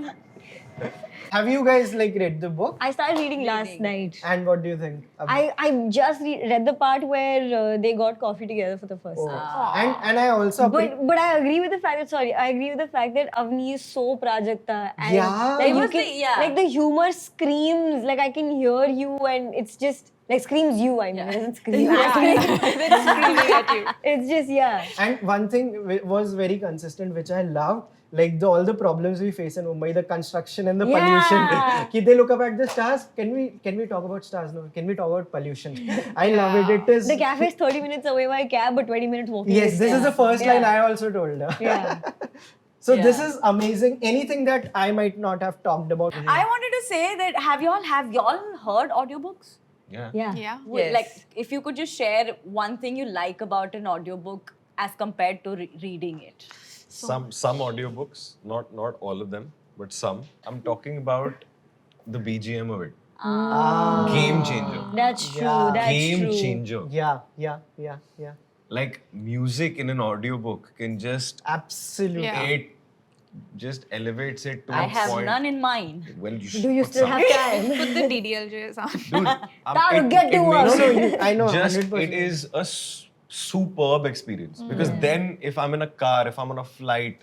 Have you guys like read the book? I started reading last night. And what do you think? I just read the part where they got coffee together for the first Oh. time. And I also But I agree with the fact that I agree with the fact that Avni is so Prajakta and Yeah. like, It you was can, the- yeah. like the humor screams, like I can hear you and it's just like screams you. I mean, it doesn't scream. It's screaming at you. It's just And one thing was very consistent, which I loved, like all the problems we face in Mumbai, the construction and the Yeah. pollution. Ki they look up at the stars. Can we talk about stars? No. Can we talk about pollution? I love it. It is. The cafe is 30 minutes away by cab, but 20 minutes walking. Yes, this is the first line I also told her. Yeah. So this is amazing. Anything that I might not have talked about. I wanted to say that have y'all heard audiobooks? Yeah. Yeah. Yeah. Yes. Like if you could just share one thing you like about an audiobook as compared to reading it. Some audiobooks, not all of them, but some. I'm talking about the BGM of it. Game changer. That's true. Yeah. That's Game true. changer. Yeah. Like music in an audiobook can just Absolutely. Yeah. it just elevates it to I a have point. none in mind. Well, you should Do you put still some. have time? Put the DDLJ sound. Dude, That'll get to makes us. No, it I know. just 100%. it is a superb experience because then if I'm in a car, if I'm on a flight,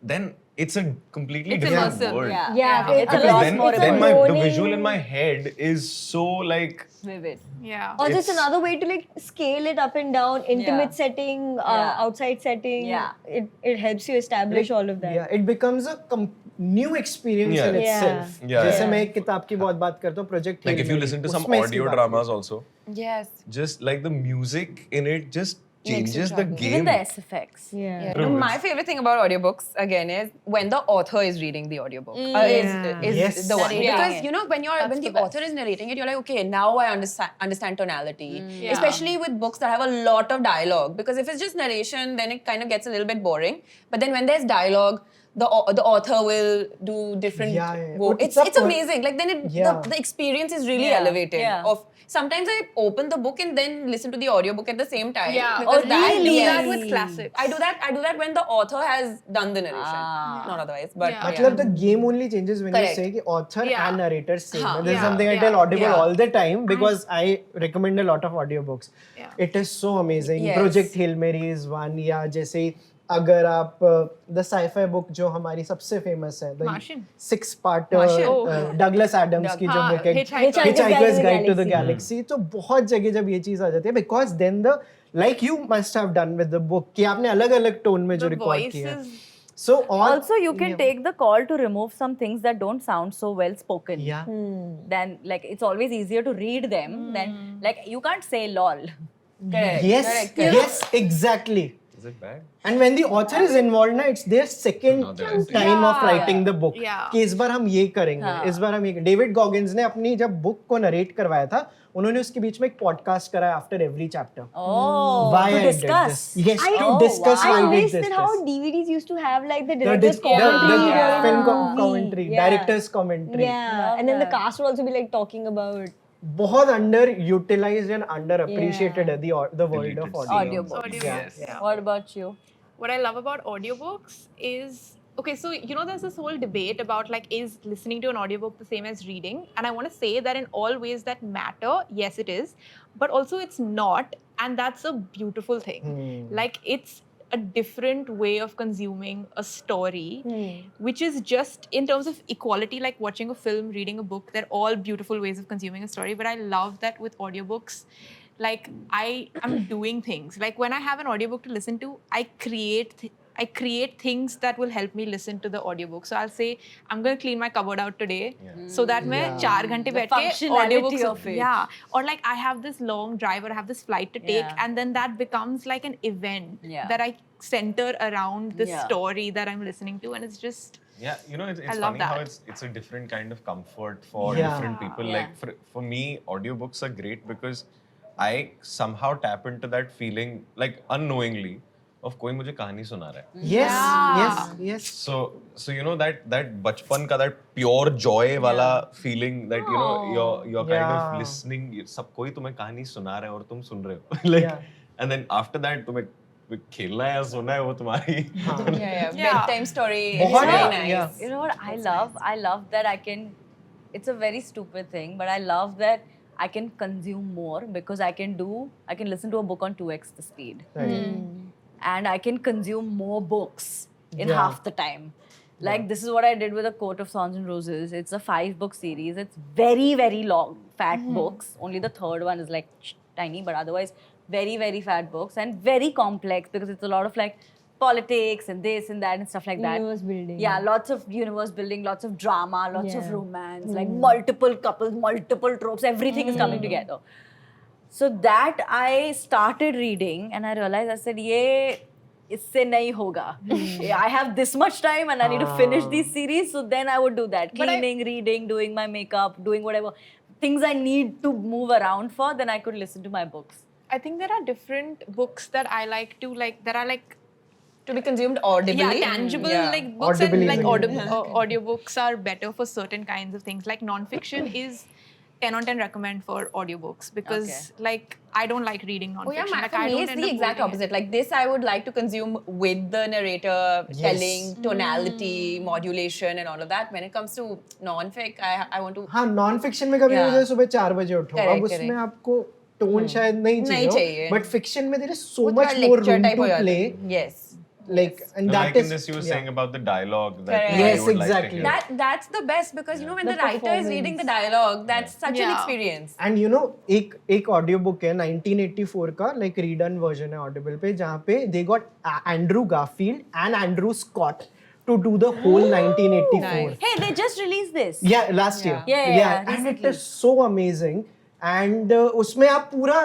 then it's a completely It's different immersive. world. Yeah. Yeah, it's a Because lot then, more. then the moaning. visual in my head is so like Vivid. Yeah. Also, it's It's- another way to like scale it up and down, intimate Yeah. setting, Yeah. outside setting. Yeah. It helps you establish all of that. Yeah, it becomes a new experience Yeah. in Yeah. itself. Yeah. जैसे मैं एक किताब की बहुत बात करता हूँ, Project like Hail if you Mary, listen to some उसमें इसकी audio बात dramas also, Yes. just like the music in it just Makes it changes the stronger. game. Even the SFX. Yeah. Yeah. No, my favorite thing about audiobooks again is when the author is reading the audiobook. Is Yes. the one Narrating because it. you know when the author is narrating it, you're like, okay, now I understand tonality. Yeah. Especially with books that have a lot of dialogue. Because if it's just narration, then it kind of gets a little bit boring. But then when there's dialogue, the author will do different. Yeah. It's amazing. Like then the experience is really Yeah. elevated. Yeah. Of sometimes I open the book and then listen to the audiobook at the same time. Yeah. Because I do yes. that with classics. I do that when the author has done the narration, not otherwise. But Yeah. मतलब the game only changes when Correct. you say कि author Yeah. and narrator same. हाँ. This is Yeah. something I Yeah. tell Audible Yeah. all the time because I recommend a lot of audiobooks. Yeah. It is so amazing. Yes. Project Hail Mary is one. या जैसे अगर आप the sci-fi book जो हमारी सबसे famous है, the Martian. 6-part Martian. Douglas Adams की जो हाँ, book है, Hitchhiker's Guide to the Galaxy. तो बहुत जगह जब ये चीज आ जाती है because then the like you must have done with the book कि आपने अलग-अलग tone में जो The record किया है. voices. So all Also, you can take the call to remove some things that don't sound so well spoken. yeah. Then, like, it's always easier to read them than, like, you can't say lol. correct. Yes, correct, correct. yes, exactly. Is it bad? And when the author is involved ना, it's their second Now that I see. time of writing the book. Yeah. कि इस बार हम ये करेंगे, इस बार हम ये David Goggins ने अपनी जब बुक को नरेट करवाया था, उन्होंने उसके बीच में एक पॉडकास्ट कराया after every chapter. Oh, Why to I did discuss. this. Yes, to Oh, discuss wow. why I we miss did that how this. DVDs used to have like the The director's dis- the commentary. film movie. commentary, Yeah. director's commentary. Yeah, and then the cast would also be like talking about. बहुत underutilized and underappreciated है the world of audio. Audiobooks. Audiobooks. Yeah. What about you? What I love about audiobooks is okay, so you know there's this whole debate about like is listening to an audiobook the same as reading? And I want to say that in all ways that matter, yes it is, but also it's not, and that's a beautiful thing. Like it's a different way of consuming a story, which is just in terms of equality, like watching a film, reading a book, they're all beautiful ways of consuming a story. But I love that with audiobooks, like I am doing things. Like when I have an audiobook to listen to, I create things that will help me listen to the audiobook. So I'll say, I'm going to clean my cupboard out today so that मैं 4 घंटे बैठ के functionality audiobooks of it. Yeah. Or like I have this long drive or I have this flight to take, Yeah. and then that becomes like an event Yeah. that I center around the Yeah. story that I'm listening to, and it's just Yeah, you know, it's I love funny how that. it's a different kind of comfort for Yeah. different people. Yeah. Like for me, audiobooks are great because I somehow tap into that feeling, like unknowingly, of कोई मुझे कहानी सुना रहा है. Yes. So you know that बचपन का that pure joy वाला feeling that you know you're kind of Yeah. listening. सब कोई तुम्हें कहानी सुना रहा है और तुम सुन रहे हो. Like Yeah. and then after that तुम्हें खेलना है या सोना है वो तुम्हारी Yeah. Yeah. Bedtime story. It's बहुत very है, nice. yeah. You know what I love that I can, it's a very stupid thing, but I love that I can consume more because I can listen to a book on 2x the speed. And I can consume more books in Yeah. half the time. Like this is what I did with A Court of Thorns and Roses. It's a 5-book series. It's very, very long, fat books. Only the third one is like tiny, but otherwise very, very fat books and very complex because it's a lot of like politics and this and that and stuff like that. Universe building. Yeah, lots of universe building, lots of drama, lots of Yeah. romance, like multiple couples, multiple tropes, everything is coming together. So that I started reading and I realized I said, "Ye isse nahi hoga. I have this much time and I need to finish these series." So then I would do that. Cleaning, reading, doing my makeup, doing whatever things I need to move around for, then I could listen to my books. I think there are different books that I like to like that are like To be consumed audibly. yeah tangible Yeah. like books Audibly and like is amazing. audiobooks are better for certain kinds of things. Like non-fiction is 10 on 10 recommend for audiobooks because like I don't like reading Oh non-fiction. yeah, like, for I me don't it's end the up exact holding it. opposite. Like this, I would like to consume with the narrator telling tonality, modulation, and all of that. When it comes to non-fic, I want to. हाँ non fiction में कभी Yeah. मुझे सुबह 4 बजे उठो Correct, अब उसमें correct. आपको टोन शायद नहीं नहीं चाहिए. चाहिए बट फिक्शन में देयर इज सो वो मच थोड़ा मोर lecture रूम type टू हो जाता प्ले है. Yes. like and No, that like is in this you were yeah. saying about the dialogue that Correct. you Yes, would like to exactly. hear. That's the best because you know when the, The writer is reading the dialogue, that's such an Yeah. experience. And you know एक audio book है 1984 का like redone version है audible पे जहाँ पे they got Andrew Garfield and Andrew Scott to do the whole 1984 Nice. Hey, they just released this. yeah last year Yeah, and it recently. is so amazing and उसमें आप पूरा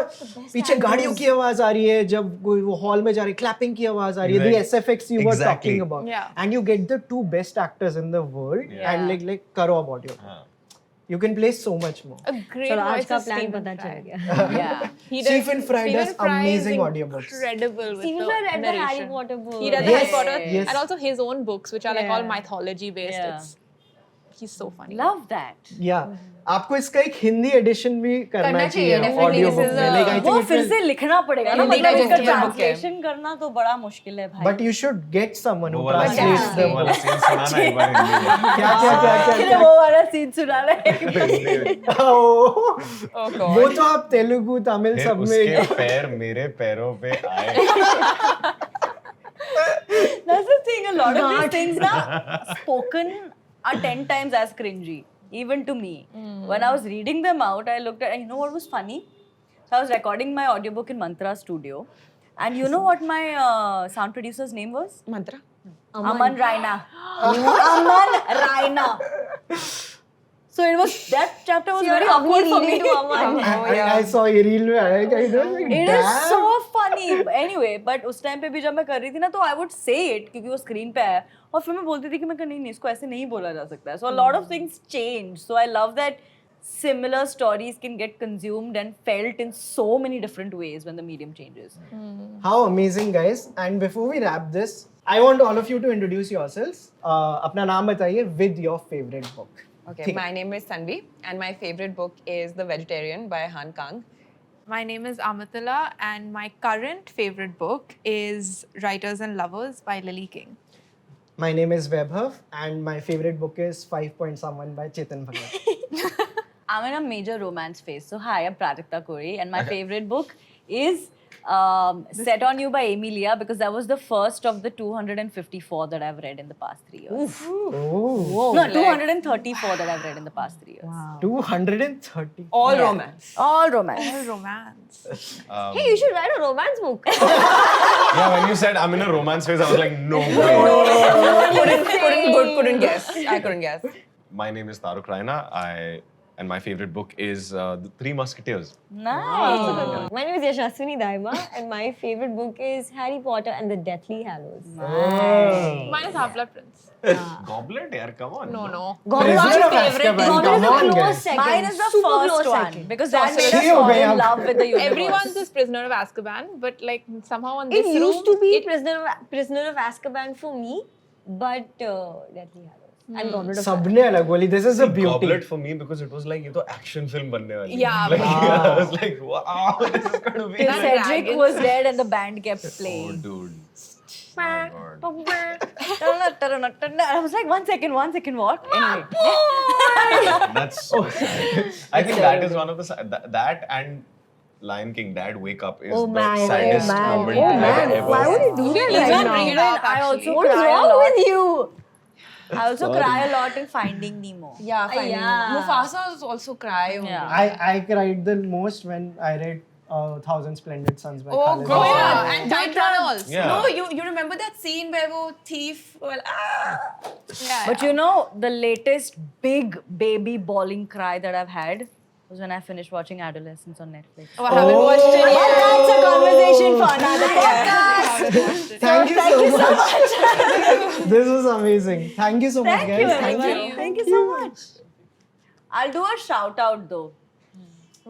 पीछे गाड़ियों की आवाज आ रही है जब कोई वो हॉल में जा रही है क्लैपिंग की आवाज आ रही है the Exactly. SFX you were Exactly. talking about Yeah. and you get the 2 best actors in the world Yeah. and like करो अब audio हाँ. you can play so much more A great चलो आज voice का is plan Stephen पता Fry. चल गया Yeah. He does- Stephen Fry does is amazing audiobooks. Incredible with Stephen the Fry read the Harry narration. Potter book. He read the Harry Yes, Potter yes. and also his own books, which are like all Yeah. mythology based. Yeah. He's so funny. Love that. yeah आपको इसका एक Hindi addition भी करना करना चाहिए चाहिए, definitely. Audio This book is में a- like I वो think it फिर will से लिखना पड़ेगा ना हिंदी मतलब इसका digestible book है. ट्रांसलेशन करना तो बड़ा मुश्किल है भाई. but you should get someone वो who वाला translates scene the वो वाला scene सुनाना एक बार हिंदी में. क्या वो वाला सीन सुना रहे Oh, Oh God. वो तो आप तेलुगु तमिल फिर सब उसके में पैर मेरे पैरों पे आए. That's the thing. A lot of these things now spoken are 10 times as cringy, even to me. When I was reading them out, I looked at, and you know what was funny? So I was recording my audiobook in Mantra Studio, and you know what my sound producer's name was? Mantra. Aman Raina. Aman Raina. So it was that chapter was very awkward for me. to Aman. I saw ये reel में आया क्या इधर It is so funny. Anyway, but उस time पे भी जब मैं कर रही थी ना तो I would say it क्योंकि वो स्क्रीन पे आया और फिर मैं बोलती थी कि मैं नहीं इसको ऐसे नहीं बोला जा सकता है. So a lot of things change. So I love that similar stories can get consumed and felt in so many different ways when the medium changes. How amazing, guys! And before we wrap this, I want all of you to introduce yourselves. अपना नाम बताइए with your favorite book. Okay, my name is Sanvi, and my favorite book is The Vegetarian by Han Kang. My name is Amitala, and my current favorite book is Writers and Lovers by Lily King. My name is Vaibhav, and my favorite book is 5 Point Someone by Chetan Bhagat. I'm in a major romance phase. So hi, I'm Prajakta Kori and my favorite book is Set on You by Amy Leah because that was the first of the 254 that I've read in the past 3 years. Oh, No, 234 that I've read in the past 3 years. 230. All romance. All romance. All romance. Hey, you should write a romance book. Yeah, when you said I'm in a romance phase, I was like, no way. couldn't guess. I couldn't guess. My name is Taruk Raina. And my favorite book is The Three Musketeers. Nice. My name is Yashaswini Daima, and my favorite book is Harry Potter and the Deathly Hallows. Mine is Half-Blood Prince. Goblet, yaar, come on. No. Prisoner of Azkaban, come on, guys. Mine is the Super first close one second. because that made us Sorry, fall okay, in love with the universe. Everyone's is Prisoner of Azkaban, but like somehow on It this room, used to be Prisoner of Azkaban for me, but Deathly Hallows. and got rid of सबने अलग बोली. This is the beauty. Goblet for me because it was like ये तो action film बनने वाली है. Yeah, Like I was like wow, this is going to be Till like, Cedric was dead and the band kept oh playing. dude. I was like, 1 second, what? Anyway. That's so sad. I think that is one of the that and Lion King, Dad Wake Up is the saddest moment I've ever. Why would you do that Even right now? bring it up, I also actually. What is cry a wrong lot. with you? I also cry a lot in Finding Nemo. Yeah, finding. Yeah. Mufasa was also cry. Yeah. I cried the most when I read Thousand Splendid Suns by Oh Khaled. god! Yeah. And Time Tunnels. Yeah. No, you remember that scene where वो thief? Well, yeah. But you know, the latest big baby bawling cry that I've had was when I finished watching Adolescence on Netflix. I haven't watched it But yet. that's a conversation for another podcast. Thank you so much. This was amazing. Thank you so much, Thank guys. you, Thank everyone. Thank you so much. I'll do a shout out though.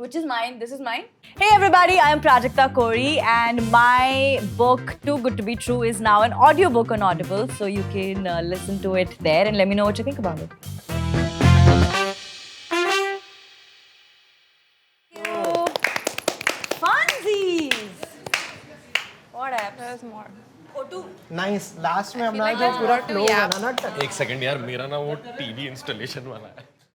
Which is mine. This is mine. Hey everybody, I am Prajakta Kori and my book Too Good to Be True is now an audiobook on Audible, so you can listen to it there and let me know what you think about it. Funsies! What apps? There's more. Nice. Last में हमने like जो there's पूरा more to flow yap. बना ना. एक second यार मेरा ना वो टीवी इंस्टॉलेशन वाला है